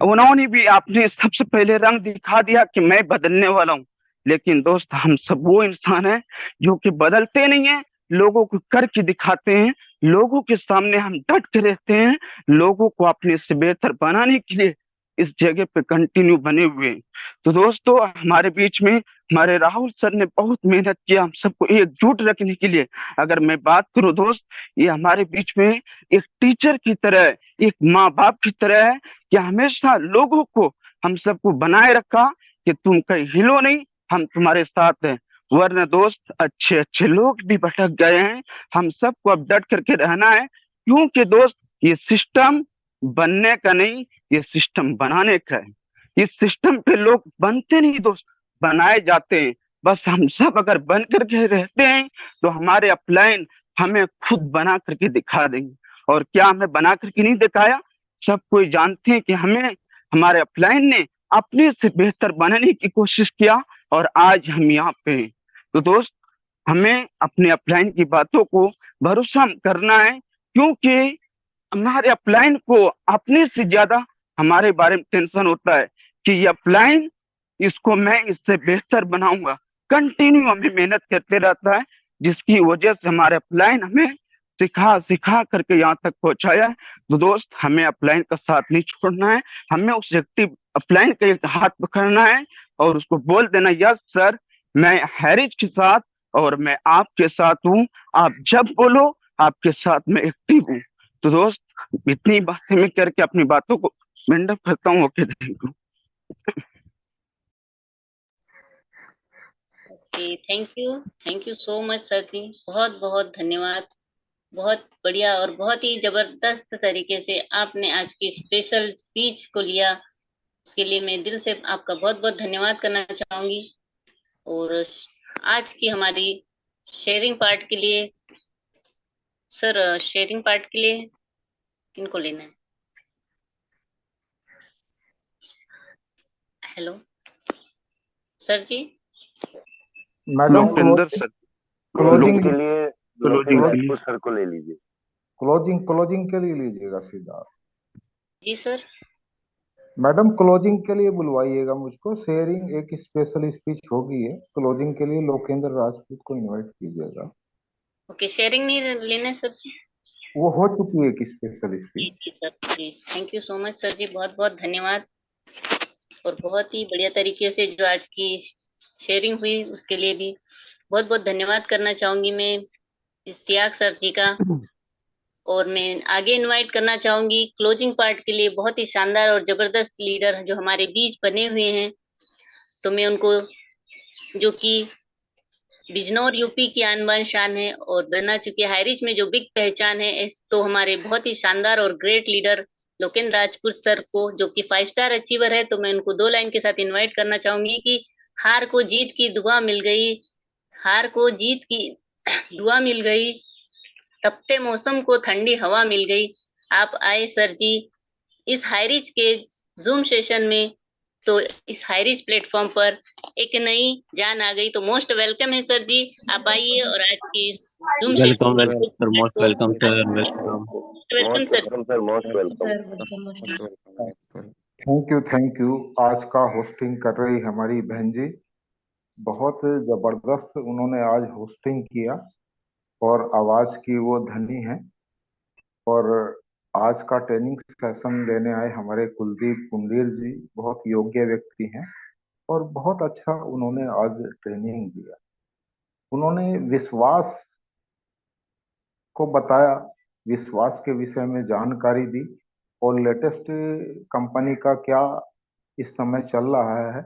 उन्होंने भी आपने सबसे पहले रंग दिखा दिया कि मैं बदलने वाला हूँ। लेकिन दोस्त हम सब वो इंसान हैं जो कि बदलते नहीं हैं, लोगों को करके दिखाते हैं, लोगों के सामने हम डट के रहते हैं, लोगों को अपने से बेहतर बनाने के लिए इस जगह पे कंटिन्यू बने हुए हैं। तो दोस्तों हमारे बीच में हमारे राहुल सर ने बहुत मेहनत किया हम सबको एकजुट रखने के लिए। अगर मैं बात करूं दोस्त, ये हमारे बीच में एक टीचर की तरह, एक माँ बाप की तरह है कि हमेशा लोगों को हम सबको बनाए रखा कि तुम कहीं हिलो नहीं, हम तुम्हारे साथ हैं। वरना दोस्त अच्छे अच्छे लोग भी भटक गए हैं, हम सबको अब डट करके रहना है। क्योंकि दोस्त ये सिस्टम बनने का नहीं, ये सिस्टम बनाने का है। इस सिस्टम पे लोग बनते नहीं दोस्त, बनाए जाते हैं। बस हम सब अगर बन करके रहते हैं तो हमारे अपलाइन हमें खुद बना करके दिखा देंगे। और क्या हमें बना करके नहीं दिखाया, सब कोई जानते हैं कि हमें हमारे अपलाइन ने अपने से बेहतर बनाने की कोशिश किया, और आज हम यहाँ पे हैं। तो दोस्त हमें अपने अपलाइन की बातों को भरोसा करना है, क्योंकि हमारे अपलाइन को अपने से ज्यादा हमारे बारे में टेंशन होता है कि ये अपलाइन, इसको मैं इससे बेहतर बनाऊंगा, कंटिन्यू हमें मेहनत करते रहता है, जिसकी वजह से हमारे अपलाइन हमें सिखा सिखा करके यहाँ तक पहुंचाया है। तो दोस्त, हमें अपलाइन का साथ नहीं छोड़ना है, हमें उस एक्टिव अपलाइन का एक हाथ पकड़ना है और उसको बोल देना, यस सर, मैं हैरिज के साथ और मैं आपके साथ हूँ, आप जब बोलो आपके साथ मैं एक्टिव हूँ। तो दोस्त, इतनी बातें मैं करके अपनी बातों को विंडअप करता हूँ। Okay, thank you. Thank you so much sir ji, बहुत बहुत धन्यवाद। बहुत बढ़िया और बहुत ही जबरदस्त तरीके से आपने आज की स्पेशल स्पीच को लिया, उसके लिए मैं दिल से आपका बहुत बहुत धन्यवाद करना चाहूंगी। और आज की हमारी शेयरिंग पार्ट के लिए सर, शेयरिंग पार्ट के लिए किनको लेना है? हेलो सर जी। मैडम लोकेंद्र सर, क्लोजिंग के लिए क्लोजिंग के लिए। राजपूत सर को ले लीजिए। क्लोजिंग के लिए लीजिएगा सीधा। जी सर। मैडम क्लोजिंग के लिए बुलवाइएगा मुझको, शेयरिंग एक स्पेशल स्पीच होगी है, क्लोजिंग के लिए लोकेंद्र राजपूत को इनवाइट कीजिएगा। ओके, शेयरिंग नहीं लेना है सर जी? वो हो चुकी है एक स्पेशल जी स्पीच। जी sir ji, thank you so much sir ji, बहुत बहुत धन्यवाद। और बहुत ही बढ़िया तरीके से जो आज की शेयरिंग हुई उसके लिए भी बहुत बहुत धन्यवाद करना चाहूंगी मैं इश्तियाक सर जी का। और मैं आगे इनवाइट करना चाहूंगी क्लोजिंग पार्ट के लिए बहुत ही शानदार और जबरदस्त लीडर जो हमारे बीच बने हुए हैं। तो मैं उनको, जो कि बिजनौर यूपी की आन बान शान है और बना चुकी है हाइरिच में जो बिग पहचान है, तो हमारे बहुत ही शानदार और great leader Lokendra Rajput sir को, जो कि 5 स्टार अचीवर है, तो मैं उनको 2 लाइन के साथ इनवाइट करना चाहूंगी कि हार को जीत की दुआ मिल गई, हार को जीत की दुआ मिल गई, तपते मौसम को ठंडी हवा मिल गई। आप आए सर जी इस हाईरिच के जूम सेशन में, तो इस हाईरिच प्लेटफॉर्म पर एक नई जान आ गई, तो मोस्ट वेलकम है सर जी। आप आइए और आज की zoom welcome session welcome sir, most को welcome sir, welcome. Welcome most sir. Welcome sir, most welcome. Sir welcome most. Thank you. आज का होस्टिंग कर रही हमारी बहन जी, बहुत जबरदस्त उन्होंने आज होस्टिंग किया और आवाज की वो धनी है। और आज का ट्रेनिंग सेशन देने आए हमारे कुलदीप कुंडीर जी बहुत योग्य व्यक्ति हैं और बहुत अच्छा उन्होंने आज ट्रेनिंग दिया। उन्होंने विश्वास को बताया, विश्वास के विषय में जानकारी दी और लेटेस्ट कंपनी का क्या इस समय चल रहा है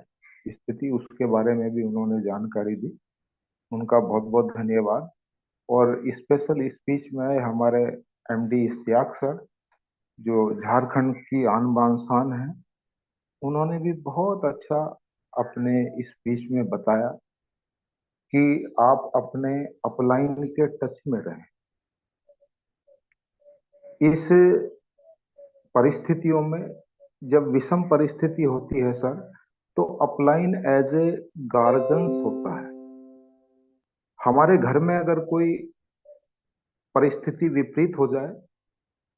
स्थिति, उसके बारे में भी उन्होंने जानकारी दी। उनका बहुत बहुत धन्यवाद। और स्पेशल स्पीच में आए हमारे एमडी इश्तियाक सर, जो झारखंड की आन बान शान है, उन्होंने भी बहुत अच्छा अपने स्पीच में बताया कि आप अपने अपलाइन के टच में रहें। इस परिस्थितियों में जब विषम परिस्थिति होती है सर, तो अपलाइन एज ए गार्जियंस होता है। हमारे घर में अगर कोई परिस्थिति विपरीत हो जाए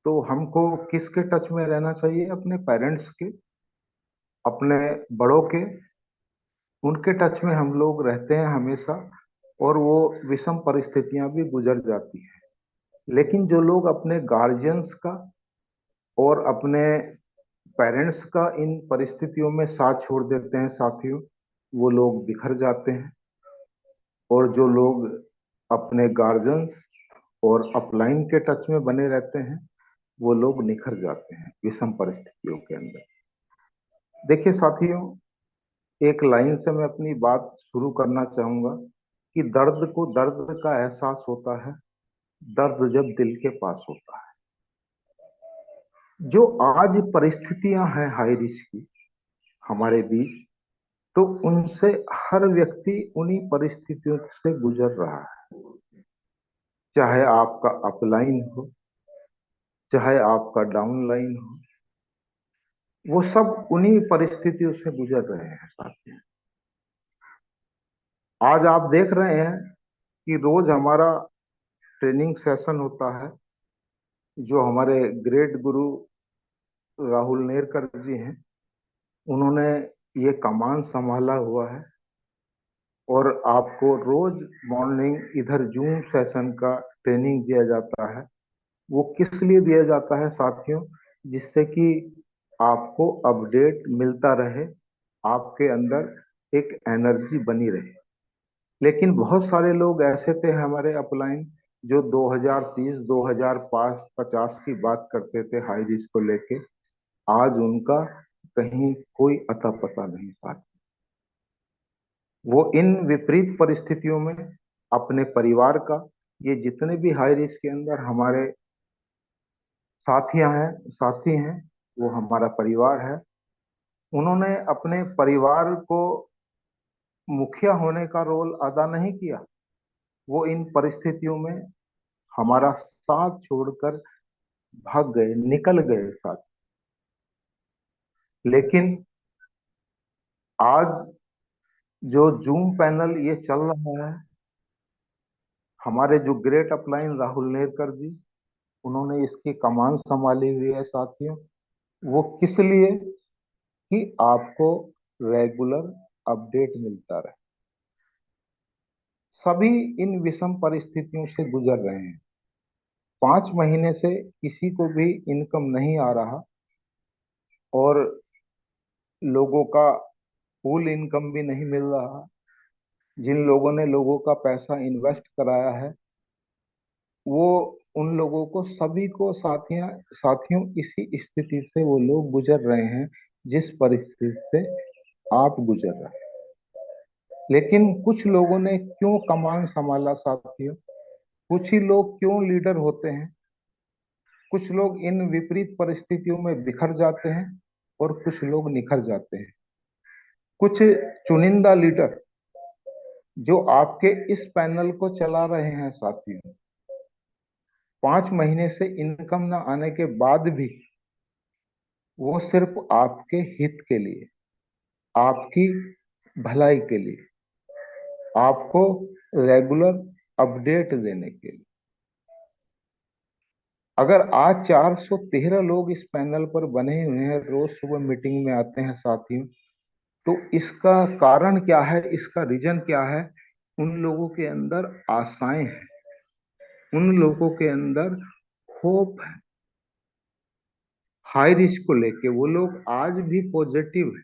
तो हमको किसके टच में रहना चाहिए? अपने पेरेंट्स के, अपने बड़ों के, उनके टच में हम लोग रहते हैं हमेशा, और वो विषम परिस्थितियां भी गुजर जाती हैं। लेकिन जो लोग अपने गार्जियंस का और अपने पेरेंट्स का इन परिस्थितियों में साथ छोड़ देते हैं साथियों, वो लोग बिखर जाते हैं। और जो लोग अपने गार्जियंस और अपलाइन के टच में बने रहते हैं, वो लोग निखर जाते हैं विषम परिस्थितियों के अंदर। देखिए साथियों, एक लाइन से मैं अपनी बात शुरू करना चाहूंगा कि दर्द को दर्द का एहसास होता है, दर्द जब दिल के पास होता है। जो आज परिस्थितियां हैं हाई रिस्क की हमारे बीच, तो उनसे हर व्यक्ति उन्हीं परिस्थितियों से गुजर रहा है। चाहे आपका अपलाइन हो, चाहे आपका डाउनलाइन हो, वो सब उन्हीं परिस्थितियों से गुजर रहे हैं साथियों। आज आप देख रहे हैं कि रोज हमारा ट्रेनिंग सेशन होता है, जो हमारे ग्रेट गुरु राहुल नेरकर जी हैं, उन्होंने ये कमान संभाला हुआ है और आपको रोज मॉर्निंग इधर जूम सेशन का ट्रेनिंग दिया जाता है। वो किस लिए दिया जाता है साथियों? जिससे कि आपको अपडेट मिलता रहे, आपके अंदर एक एनर्जी बनी रहे। लेकिन बहुत सारे लोग ऐसे थे हमारे अपलाइन जो 2030 2050 की बात करते थे हाई रिस्क को लेके। आज उनका कहीं कोई अता पता नहीं साथ। वो इन विपरीत परिस्थितियों में अपने परिवार का, ये जितने भी हाई रिस्क के अंदर हमारे साथी हैं, वो हमारा परिवार है। उन्होंने अपने परिवार को मुखिया होने का रोल अदा नहीं किया। वो इन परिस्थितियों में हमारा साथ छोड़कर भाग गए, निकल गए साथ। लेकिन आज जो जूम पैनल ये चल रहा है, हमारे जो ग्रेट अपलाइन राहुल नेरकर जी, उन्होंने इसकी कमान संभाली हुई है साथियों। वो किस लिए? कि आपको रेगुलर अपडेट मिलता रहे। सभी इन विषम परिस्थितियों से गुजर रहे हैं। 5 महीने से किसी को भी इनकम नहीं आ रहा और लोगों का फुल इनकम भी नहीं मिल रहा। जिन लोगों ने लोगों का पैसा इन्वेस्ट कराया है, वो उन लोगों को सभी को साथियों इसी स्थिति से वो लोग गुजर रहे हैं जिस परिस्थिति से आप गुजर रहे हैं। लेकिन कुछ लोगों ने क्यों कमान संभाला साथियों? कुछ ही लोग क्यों लीडर होते हैं? कुछ लोग इन विपरीत परिस्थितियों में बिखर जाते हैं और कुछ लोग निखर जाते हैं। कुछ चुनिंदा लीडर जो आपके इस पैनल को चला रहे हैं साथियों, 5 महीने से इनकम ना आने के बाद भी वो सिर्फ आपके हित के लिए, आपकी भलाई के लिए, आपको रेगुलर अपडेट देने के लिए। अगर आज 413 लोग इस पैनल पर बने हुए हैं, रोज सुबह मीटिंग में आते हैं साथियों, तो इसका कारण क्या है? इसका रीजन क्या है? उन लोगों के अंदर आशाएं हैं, उन लोगों के अंदर होप है। हाई रिस्क को लेके वो लोग आज भी पॉजिटिव है।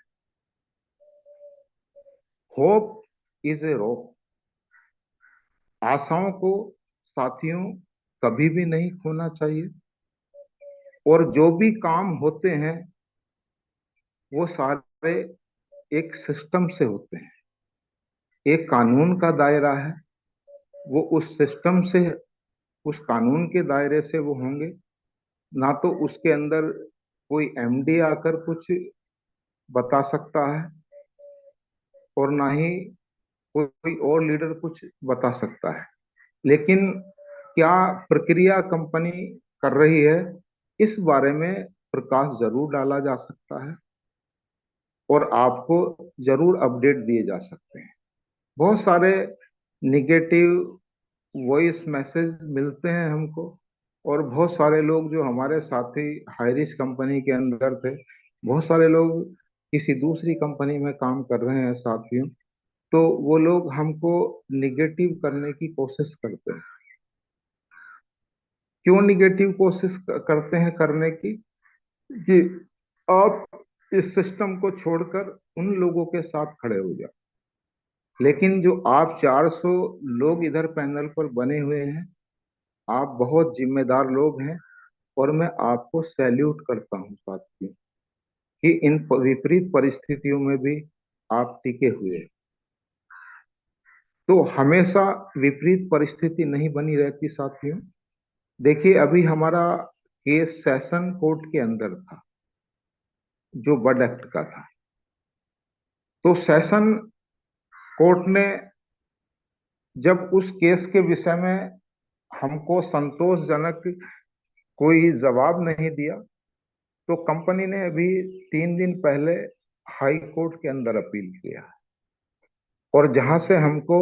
होप इज ए रोप। आशाओं को साथियों कभी भी नहीं खोना चाहिए। और जो भी काम होते हैं वो सारे एक सिस्टम से होते हैं, एक कानून का दायरा है। वो उस सिस्टम से, उस कानून के दायरे से वो होंगे। ना तो उसके अंदर कोई एमडी आकर कुछ बता सकता है और ना ही कोई और लीडर कुछ बता सकता है। लेकिन क्या प्रक्रिया कंपनी कर रही है, इस बारे में प्रकाश जरूर डाला जा सकता है और आपको जरूर अपडेट दिए जा सकते हैं। बहुत सारे निगेटिव वॉइस मैसेज मिलते हैं हमको, और बहुत सारे लोग जो हमारे साथी हाईरिश कंपनी के अंदर थे, बहुत सारे लोग किसी दूसरी कंपनी में काम कर रहे हैं साथियों, तो वो लोग हमको निगेटिव करने की कोशिश करते हैं। क्यों निगेटिव कोशिश करते हैं करने की? कि आप इस सिस्टम को छोड़कर उन लोगों के साथ खड़े हो जाओ। लेकिन जो आप 400 लोग इधर पैनल पर बने हुए हैं, आप बहुत जिम्मेदार लोग हैं और मैं आपको सैल्यूट करता हूं साथियों कि इन विपरीत परिस्थितियों में भी आप टिके हुए हैं। तो हमेशा विपरीत परिस्थिति नहीं बनी रहती साथियों। देखिए, अभी हमारा केस सेशन कोर्ट के अंदर था, जो बड एक्ट का था। तो सेशन कोर्ट ने जब उस केस के विषय में हमको संतोषजनक कोई जवाब नहीं दिया, तो कंपनी ने अभी 3 दिन पहले हाई कोर्ट के अंदर अपील किया, और जहां से हमको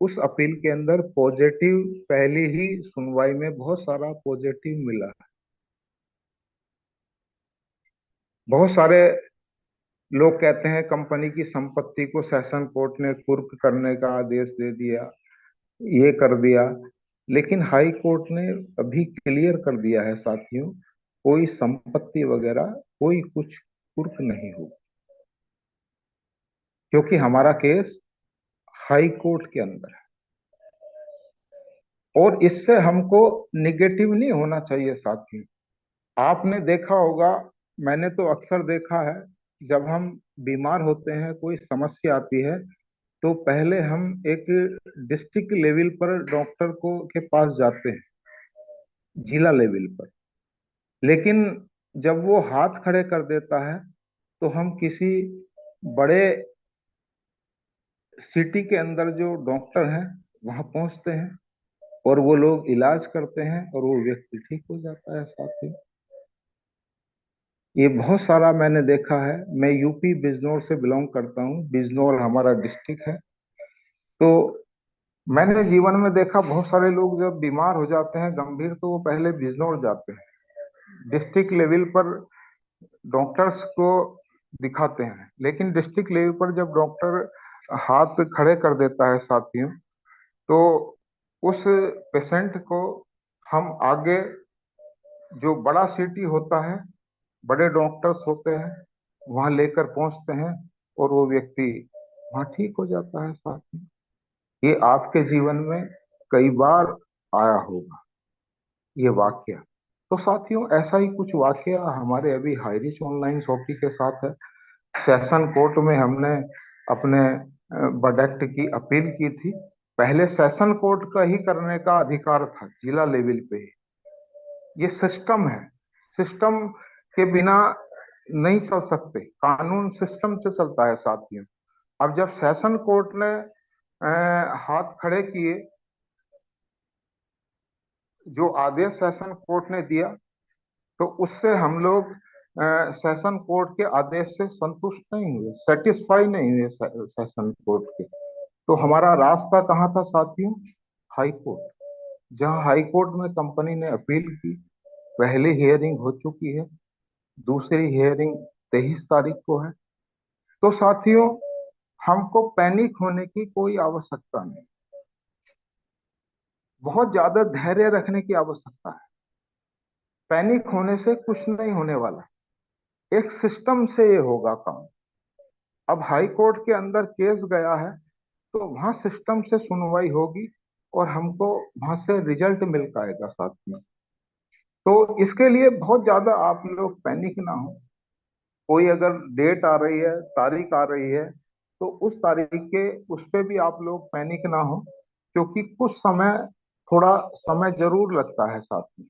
उस अपील के अंदर पॉजिटिव, पहली ही सुनवाई में बहुत सारा पॉजिटिव मिला। बहुत सारे लोग कहते हैं कंपनी की संपत्ति को सेशन कोर्ट ने कुर्क करने का आदेश दे दिया, ये कर दिया। लेकिन हाई कोर्ट ने अभी क्लियर कर दिया है साथियों, कोई संपत्ति वगैरह कोई कुछ कुर्क नहीं हो, क्योंकि हमारा केस हाई कोर्ट के अंदर है। और इससे हमको निगेटिव नहीं होना चाहिए साथियों। आपने देखा होगा, मैंने तो अक्सर देखा है, जब हम बीमार होते हैं, कोई समस्या आती है, तो पहले हम एक डिस्ट्रिक्ट लेवल पर डॉक्टर को के पास जाते हैं, जिला लेवल पर। लेकिन जब वो हाथ खड़े कर देता है तो हम किसी बड़े सिटी के अंदर जो डॉक्टर हैं वहां पहुंचते हैं और वो लोग इलाज करते हैं और वो व्यक्ति ठीक हो जाता है साथी। ये बहुत सारा मैंने देखा है। मैं यूपी बिजनौर से बिलोंग करता हूँ, बिजनौर हमारा डिस्ट्रिक्ट है। तो मैंने जीवन में देखा, बहुत सारे लोग जब बीमार हो जाते हैं गंभीर, तो वो पहले बिजनौर जाते हैं, डिस्ट्रिक्ट लेवल पर डॉक्टर्स को दिखाते हैं। लेकिन डिस्ट्रिक्ट लेवल पर जब डॉक्टर हाथ खड़े कर देता है साथियों, तो उस पेशेंट को हम आगे, जो बड़ा सिटी होता है, बड़े डॉक्टर्स होते हैं, वहां लेकर पहुंचते हैं और वो व्यक्ति वहां ठीक हो जाता है साथियों। ये आपके जीवन में कई बार आया होगा ये वाक्य। तो साथियों, ऐसा ही कुछ वाक्य हमारे अभी हाई रिच ऑनलाइन शॉपिंग के साथ है। सेशन कोर्ट में हमने अपने वर्डिक्ट की अपील की थी। पहले सेशन कोर्ट का ही करने का अधिकार था, जिला लेवल पे ही। ये सिस्टम है, सिस्टम के बिना नहीं चल सकते, कानून सिस्टम से चलता है साथियों। अब जब सेशन कोर्ट ने हाथ खड़े किए, जो आदेश सेशन कोर्ट ने दिया, तो उससे हम लोग सेशन कोर्ट के आदेश से संतुष्ट नहीं हुए, सेटिस्फाई नहीं हुए सेशन कोर्ट के। तो हमारा रास्ता कहाँ था साथियों? High court. जहाँ हाई कोर्ट में कंपनी ने अपील की, पहली हियरिंग हो चुकी है, दूसरी हियरिंग 23 तारीख को है। तो साथियों, हमको पैनिक होने की कोई आवश्यकता नहीं, बहुत ज्यादा धैर्य रखने की आवश्यकता है। पैनिक होने से कुछ नहीं होने वाला, एक सिस्टम से ये होगा काम। अब हाई कोर्ट के अंदर केस गया है, तो वहां सिस्टम से सुनवाई होगी और हमको वहां से रिजल्ट मिल पाएगा साथ में। तो इसके लिए बहुत ज्यादा आप लोग पैनिक ना हो। कोई अगर डेट आ रही है, तारीख आ रही है, तो उस तारीख के उस पे भी आप लोग पैनिक ना हो, क्योंकि कुछ समय, थोड़ा समय जरूर लगता है साथ में।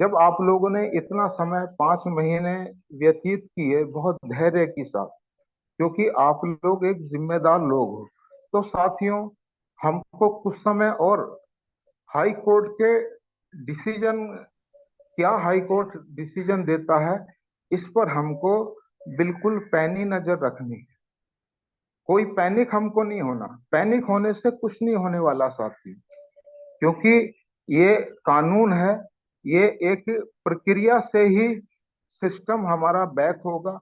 जब आप लोगों ने इतना समय 5 महीने व्यतीत किए बहुत धैर्य के साथ, क्योंकि आप लोग एक जिम्मेदार लोग हो, तो साथियों, हमको कुछ समय और हाई कोर्ट के डिसीजन, क्या हाई कोर्ट डिसीजन देता है, इस पर हमको बिल्कुल पैनी नजर रखनी है। कोई पैनिक हमको नहीं होना, पैनिक होने से कुछ नहीं होने वाला साथी, क्योंकि ये कानून है। ये एक प्रक्रिया से ही सिस्टम हमारा बैक होगा,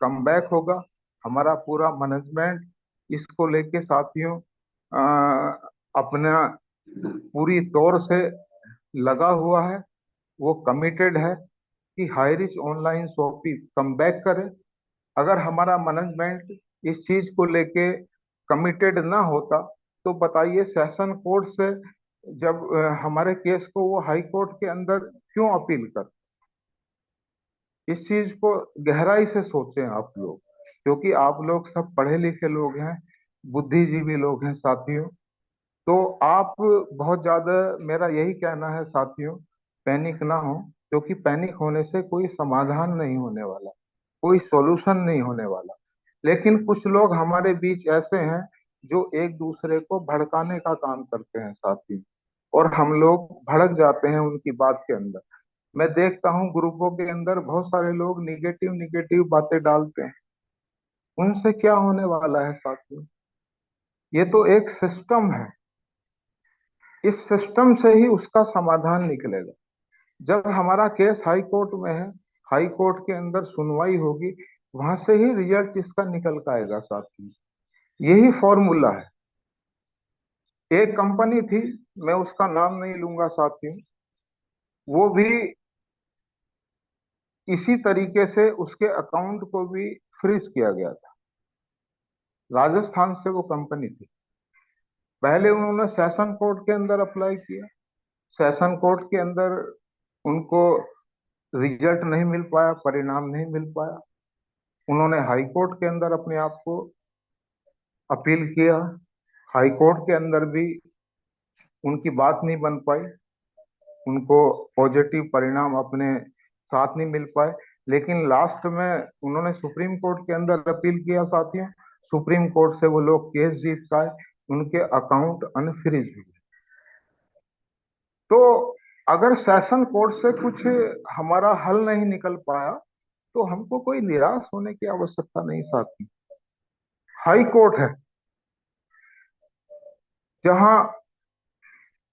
कम बैक होगा। हमारा पूरा मैनेजमेंट इसको लेके साथियों अपना पूरी तौर से लगा हुआ है, वो कमिटेड है कि high rich online shopping come back करे। अगर हमारा मैनेजमेंट इस चीज को लेके कमिटेड ना होता, तो बताइए सेशन कोर्ट से जब हमारे केस को वो हाई कोर्ट के अंदर क्यों अपील कर। इस चीज को गहराई से सोचें आप लोग, क्योंकि आप लोग सब पढ़े लिखे लोग हैं, बुद्धिजीवी लोग हैं साथियों। तो आप बहुत ज्यादा, मेरा यही कहना है साथियों, पैनिक ना हो, क्योंकि पैनिक होने से कोई समाधान नहीं होने वाला, कोई सॉल्यूशन नहीं होने वाला। लेकिन कुछ लोग हमारे बीच ऐसे हैं जो एक दूसरे को भड़काने का काम करते हैं साथी, और हम लोग भड़क जाते हैं उनकी बात के अंदर। मैं देखता हूँ ग्रुपों के अंदर बहुत सारे लोग निगेटिव निगेटिव बातें डालते हैं, उनसे क्या होने वाला है साथियों? ये तो एक सिस्टम है, इस सिस्टम से ही उसका समाधान निकलेगा। जब हमारा केस हाई कोर्ट में है, हाई कोर्ट के अंदर सुनवाई होगी, वहां से ही रिजल्ट इसका निकल के आएगा साथियों। यही फॉर्मूला है। एक कंपनी थी, मैं उसका नाम नहीं लूंगा साथियों, वो भी इसी तरीके से उसके अकाउंट को भी फ्रीज किया गया था। राजस्थान से वो कंपनी थी। पहले उन्होंने सेशन कोर्ट के अंदर अप्लाई किया, सेशन कोर्ट के अंदर उनको रिजल्ट नहीं मिल पाया, परिणाम नहीं मिल पाया। उन्होंने हाई कोर्ट के अंदर अपने आप को अपील किया, हाई कोर्ट के अंदर भी उनकी बात नहीं बन पाई, उनको पॉजिटिव परिणाम अपने साथ नहीं मिल पाए। लेकिन लास्ट में उन्होंने सुप्रीम कोर्ट के अंदर अपील किया साथियों, सुप्रीम कोर्ट से वो लोग केस जीत पाए, उनके अकाउंट अनफ्रीज हुए। तो अगर सेशन कोर्ट से कुछ हमारा हल नहीं निकल पाया तो हमको कोई निराश होने की आवश्यकता नहीं साथी। हाई कोर्ट है, जहां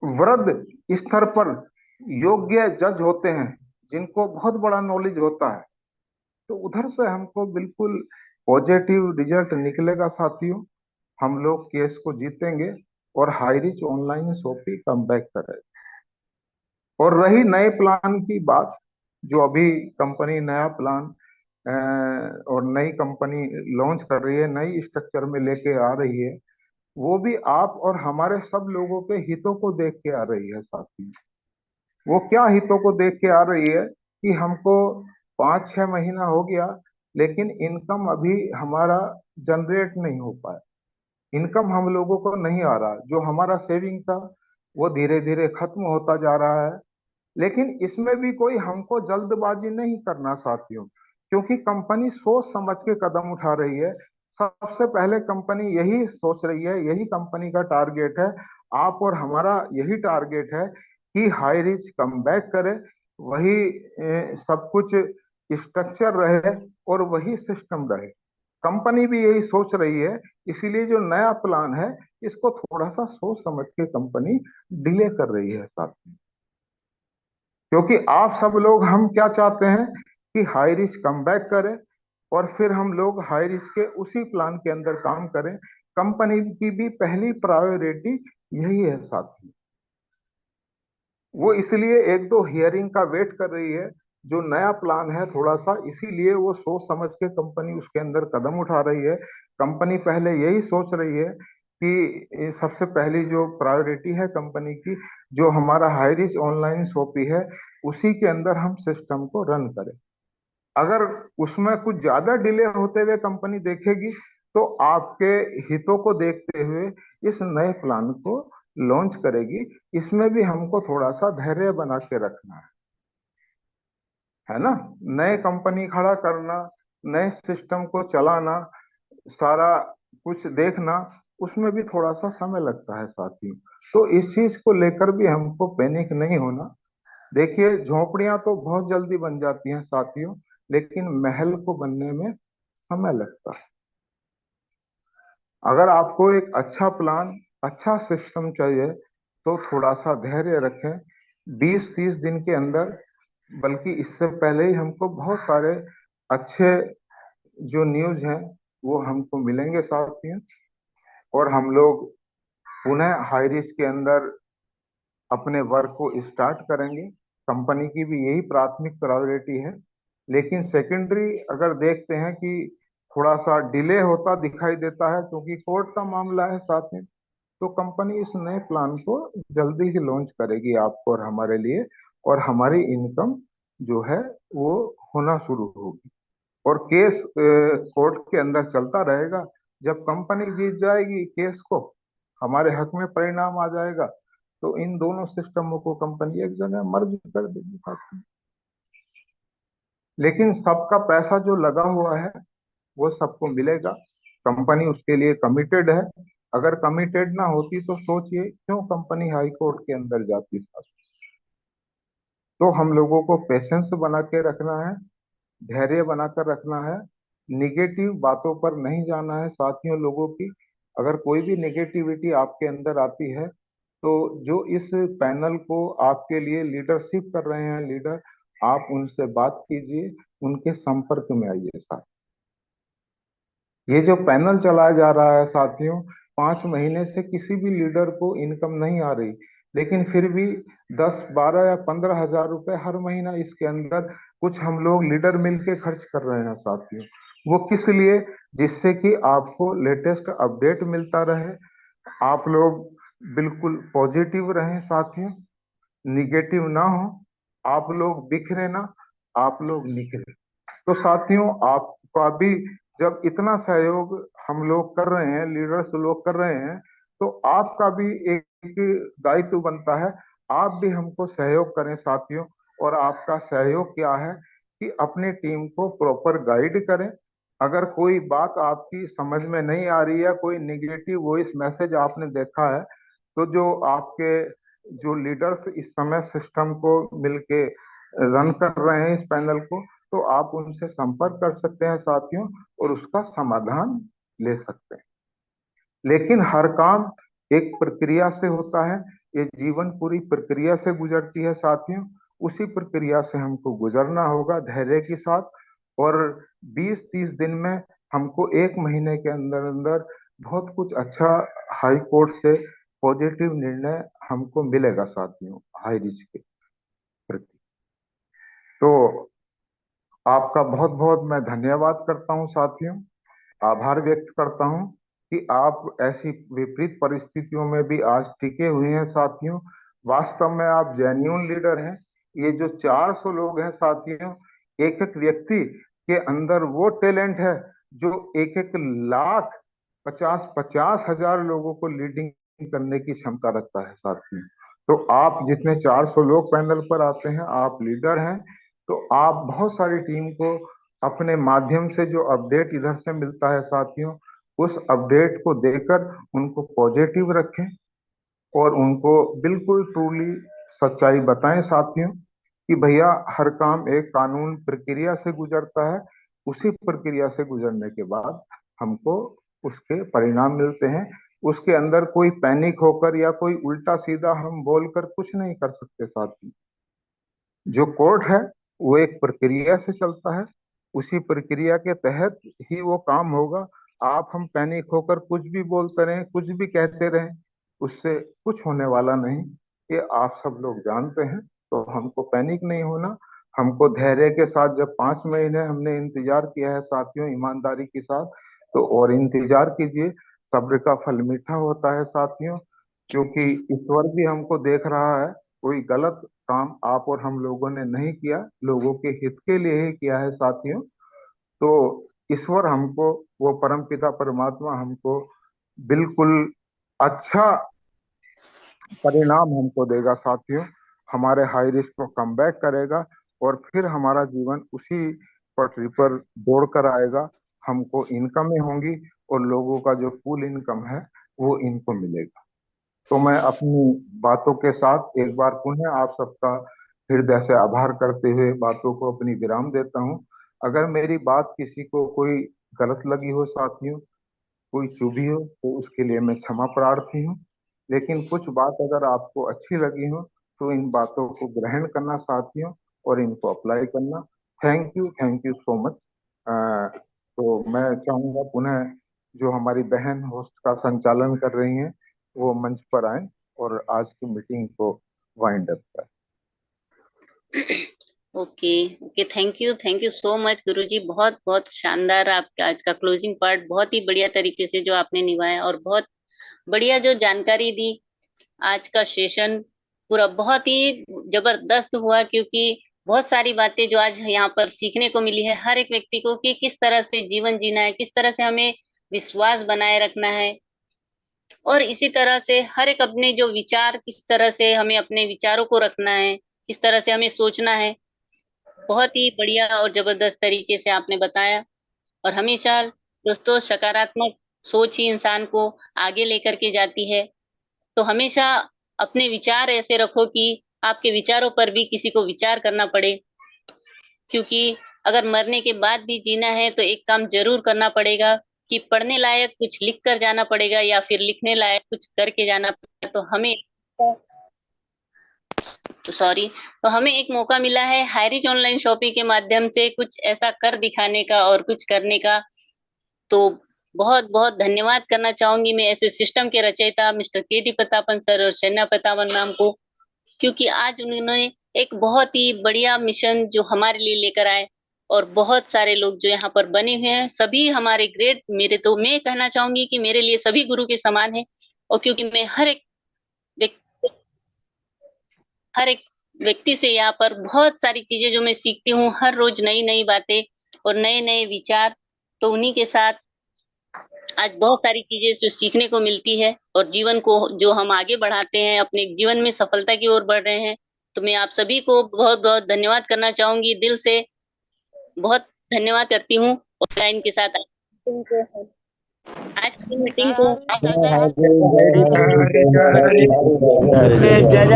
वृद्ध स्तर पर योग्य जज होते हैं, जिनको बहुत बड़ा नॉलेज होता है, तो उधर से हमको बिल्कुल पॉजिटिव रिजल्ट निकलेगा साथियों। हम लोग केस को जीतेंगे और high rich online shopping come back करेगा। और रही नए प्लान की बात, जो अभी कंपनी नया प्लान और नई कंपनी लॉन्च कर रही है, नई स्ट्रक्चर में लेके आ रही है, वो भी आप और हमारे सब लोगों के हितों को देख के आ रही है साथी। वो क्या हितों को देख के आ रही है कि हमको 5-6 महीना हो गया, लेकिन इनकम अभी हमारा जनरेट नहीं हो पाया, इनकम हम लोगों को नहीं आ रहा, जो हमारा सेविंग था वो धीरे धीरे खत्म होता जा रहा है। लेकिन इसमें भी कोई हमको जल्दबाजी नहीं करना साथियों, क्योंकि कंपनी सोच समझ के कदम उठा रही है। सबसे पहले कंपनी यही सोच रही है, यही कंपनी का टारगेट है, आप और हमारा यही टारगेट है कि हाई रिच कम बैक करे, वही सब कुछ स्ट्रक्चर रहे और वही सिस्टम रहे। कंपनी भी यही सोच रही है, इसीलिए जो नया प्लान है इसको थोड़ा सा सोच समझ के कंपनी डिले कर रही है साथियों। क्योंकि आप सब लोग, हम क्या चाहते हैं कि हाई रिस्क कम बैक करें और फिर हम लोग हाई रिस्क के उसी प्लान के अंदर काम करें। कंपनी की भी पहली प्रायोरिटी यही है साथी। वो इसलिए 1-2 हियरिंग का वेट कर रही है, जो नया प्लान है थोड़ा सा, इसीलिए वो सोच समझ के कंपनी उसके अंदर कदम उठा रही है। कंपनी पहले यही सोच रही है कि सबसे पहली जो प्रायोरिटी है कंपनी की, जो हमारा हाई रिच ऑनलाइन शॉपी है, उसी के अंदर हम सिस्टम को रन करें। अगर उसमें कुछ ज्यादा डिले होते हुए कंपनी देखेगी तो आपके हितों को देखते हुए इस नए प्लान को लॉन्च करेगी। इसमें भी हमको थोड़ा सा धैर्य बना के रखना है ना। नए कंपनी खड़ा करना, नए सिस्टम को चलाना, सारा कुछ देखना, उसमें भी थोड़ा सा समय लगता है साथियों। तो इस चीज को लेकर भी हमको पैनिक नहीं होना। देखिए, झोपड़ियां तो बहुत जल्दी बन जाती हैं साथियों, लेकिन महल को बनने में समय लगता है। अगर आपको एक अच्छा प्लान, अच्छा सिस्टम चाहिए तो थोड़ा सा धैर्य रखें। 20-30 दिन के अंदर, बल्कि इससे पहले ही हमको बहुत सारे अच्छे जो न्यूज हैं वो हमको मिलेंगे साथियों। और हम लोग पुनः हाई रिस्क के अंदर अपने वर्क को स्टार्ट करेंगे। कंपनी की भी यही प्राथमिक प्रायोरिटी है। लेकिन सेकेंडरी अगर देखते हैं कि थोड़ा सा डिले होता दिखाई देता है, क्योंकि कोर्ट का मामला है साथ में, तो कंपनी इस नए प्लान को जल्दी ही लॉन्च करेगी आपको और हमारे लिए, और हमारी इनकम जो है वो होना शुरू होगी। और केस कोर्ट के अंदर चलता रहेगा। जब कंपनी जीत जाएगी केस को, हमारे हक में परिणाम आ जाएगा, तो इन दोनों सिस्टमों को कंपनी एक जगह मर्ज कर देगी साथ में। लेकिन सबका पैसा जो लगा हुआ है वो सबको मिलेगा। कंपनी उसके लिए कमिटेड है। अगर कमिटेड ना होती तो सोचिए क्यों कंपनी हाई कोर्ट के अंदर जाती साथ। तो हम लोगों को पेशेंस बना के रखना है, धैर्य बनाकर रखना है, निगेटिव बातों पर नहीं जाना है साथियों लोगों की। अगर कोई भी नेगेटिविटी आपके अंदर आती है तो जो इस पैनल को आपके लिए लीडरशिप कर रहे हैं लीडर, आप उनसे बात कीजिए, उनके संपर्क में आइए साथ। ये जो पैनल चलाया जा रहा है साथियों, 5 महीने से किसी भी लीडर को इनकम नहीं आ रही, लेकिन फिर भी 10, 12 या 15 हजार रुपए हर महीना इसके अंदर कुछ हम लोग लीडर मिलके खर्च कर रहे हैं साथियों। वो किस लिए? जिससे कि आपको लेटेस्ट अपडेट मिलता रहे, आप लोग बिल्कुल पॉजिटिव रहें साथियों, निगेटिव ना हो, आप लोग बिखरे ना, आप लोग निखरे। तो साथियों, आपका भी जब इतना सहयोग हम लोग कर रहे हैं, लीडर्स लोग कर रहे हैं, तो आपका भी एक दायित्व बनता है, आप भी हमको सहयोग करें साथियों। और आपका सहयोग क्या है कि अपनी टीम को प्रॉपर गाइड करें। अगर कोई बात आपकी समझ में नहीं आ रही है, कोई निगेटिव वॉइस मैसेज आपने देखा है, तो जो आपके जो लीडर्स इस समय सिस्टम को मिलके रन कर रहे हैं इस पैनल को, तो आप उनसे संपर्क कर सकते हैं साथियों, और उसका समाधान ले सकते हैं। लेकिन हर काम एक प्रक्रिया से होता है, ये जीवन पूरी प्रक्रिया से गुजरती है साथियों। उसी प्रक्रिया से हमको गुजरना होगा धैर्य के साथ। और 20-30 दिन में हमको 1 महीने के अंदर अंदर बहुत कुछ अच्छा हाई कोर्ट से पॉजिटिव निर्णय हमको मिलेगा साथियों, हाई रिस्क के प्रति। तो आपका बहुत बहुत मैं धन्यवाद करता हूँ साथियों, आभार व्यक्त करता हूँ कि आप ऐसी विपरीत परिस्थितियों में भी आज टिके हुए हैं साथियों। वास्तव में आप जेन्युइन लीडर हैं। ये जो 400 लोग हैं साथियों, एक एक व्यक्ति के अंदर वो टैलेंट है जो एक एक लाख 50-50 हजार लोगों को लीडिंग करने की क्षमता रखता है साथियों। तो आप जितने 400 लोग पैनल पर आते हैं, आप लीडर हैं। तो आप बहुत सारी टीम को अपने माध्यम से जो अपडेट इधर से मिलता है साथियों, उस अपडेट को देकर उनको पॉजिटिव रखें और उनको बिल्कुल ट्रूली सच्चाई बताएं साथियों कि भैया हर काम एक कानून प्रक्रिया से गुजरता है। उसी प्रक्रिया से गुजरने के बाद हमको उसके परिणाम मिलते हैं। उसके अंदर कोई पैनिक होकर या कोई उल्टा सीधा हम बोलकर कुछ नहीं कर सकते साथियों। जो कोर्ट है वो एक प्रक्रिया से चलता है, उसी प्रक्रिया के तहत ही वो काम होगा। आप हम पैनिक होकर कुछ भी बोलते रहें, कुछ भी कहते रहें, उससे कुछ होने वाला नहीं, ये आप सब लोग जानते हैं। तो हमको पैनिक नहीं होना, हमको धैर्य के साथ, जब 5 महीने हमने इंतजार किया है साथियों ईमानदारी के साथ, तो और इंतजार कीजिए, सब्र का फल मीठा होता है साथियों। क्योंकि ईश्वर भी हमको देख रहा है, कोई गलत काम आप और हम लोगों ने नहीं किया, लोगों के हित के लिए ही किया है साथियों। तो ईश्वर हमको, वो परम पिता परमात्मा हमको बिल्कुल अच्छा परिणाम हमको देगा साथियों। हमारे हाई रिस्क को कम बैक करेगा और फिर हमारा जीवन उसी पटरी पर दौड़ कर आएगा। हमको इनकमें होंगी और लोगों का जो कुल इनकम है वो इनको मिलेगा। तो मैं अपनी बातों के साथ एक बार पुनः आप सबका हृदय से आभार करते हुए बातों को अपनी विराम देता हूँ। अगर मेरी बात किसी को कोई गलत लगी हो साथियों, कोई चुभी हो, तो उसके लिए मैं क्षमा प्रार्थी हूँ। लेकिन कुछ बात अगर आपको अच्छी लगी हो तो इन बातों को ग्रहण करना साथियों और इनको अप्लाई करना। Thank you so much. तो मैं चाहूंगा पुनः जो हमारी बहन होस्ट का संचालन कर रही हैं वो मंच पर आए और आज की मीटिंग को वाइंड अप करें। Okay okay, thank you so much गुरुजी। बहुत बहुत शानदार आपका आज का क्लोजिंग पार्ट, बहुत ही बढ़िया तरीके से जो आपने निभाया और बहुत बढ़िया जो जानकारी दी। आज का सेशन पूरा बहुत ही जबरदस्त हुआ, क्योंकि बहुत सारी बातें जो आज यहाँ पर सीखने को मिली है हर एक व्यक्ति को, कि किस तरह से जीवन जीना है, किस तरह से हमें विश्वास बनाए रखना है, और इसी तरह से हर एक अपने जो विचार, किस तरह से हमें अपने विचारों को रखना है, किस तरह से हमें सोचना है। बहुत ही बढ़िया और जबरदस्त तरीके से आपने बताया। और हमेशा दोस्तों, सकारात्मक सोच ही इंसान को आगे लेकर के जाती है। तो हमेशा अपने विचार ऐसे रखो कि आपके विचारों पर भी किसी को विचार करना पड़े, क्योंकि अगर मरने के बाद भी जीना है तो एक काम जरूर करना पड़ेगा, कि पढ़ने लायक कुछ लिख कर जाना पड़ेगा या फिर लिखने लायक कुछ करके जाना पड़ेगा। तो हमें एक मौका मिला है हाईरिच ऑनलाइन शॉपिंग के माध्यम से कुछ ऐसा कर दिखाने का और कुछ करने का। तो बहुत बहुत धन्यवाद करना चाहूंगी मैं ऐसे सिस्टम के रचयिता मिस्टर केडी प्रतापन सर और शन्या प्रतापन मैम को, क्योंकि आज उन्होंने एक बहुत ही बढ़िया मिशन जो हमारे लिए लेकर आए, और बहुत सारे लोग जो यहाँ पर बने हुए हैं सभी हमारे ग्रेट, मेरे तो मैं कहना चाहूंगी कि मेरे लिए सभी गुरु के समान है। और क्योंकि मैं हर एक व्यक्ति से यहाँ पर बहुत सारी चीजें जो मैं सीखती हूँ, हर रोज नई नई बातें और नए नए विचार, तो उन्हीं के साथ आज बहुत सारी चीजें जो सीखने को मिलती है और जीवन को जो हम आगे बढ़ाते हैं, अपने जीवन में सफलता की ओर बढ़ रहे हैं। तो मैं आप सभी को बहुत बहुत धन्यवाद करना चाहूंगी, दिल से बहुत धन्यवाद करती हूँ। और इनके साथ आज की मीटिंग को जय जय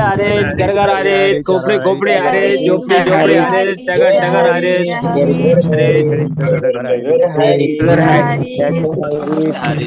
हरे घर घर हरे कोपड़े कोपड़े हरे झोपड़े झोपड़े हरे टगर टगर हरे हरे हरे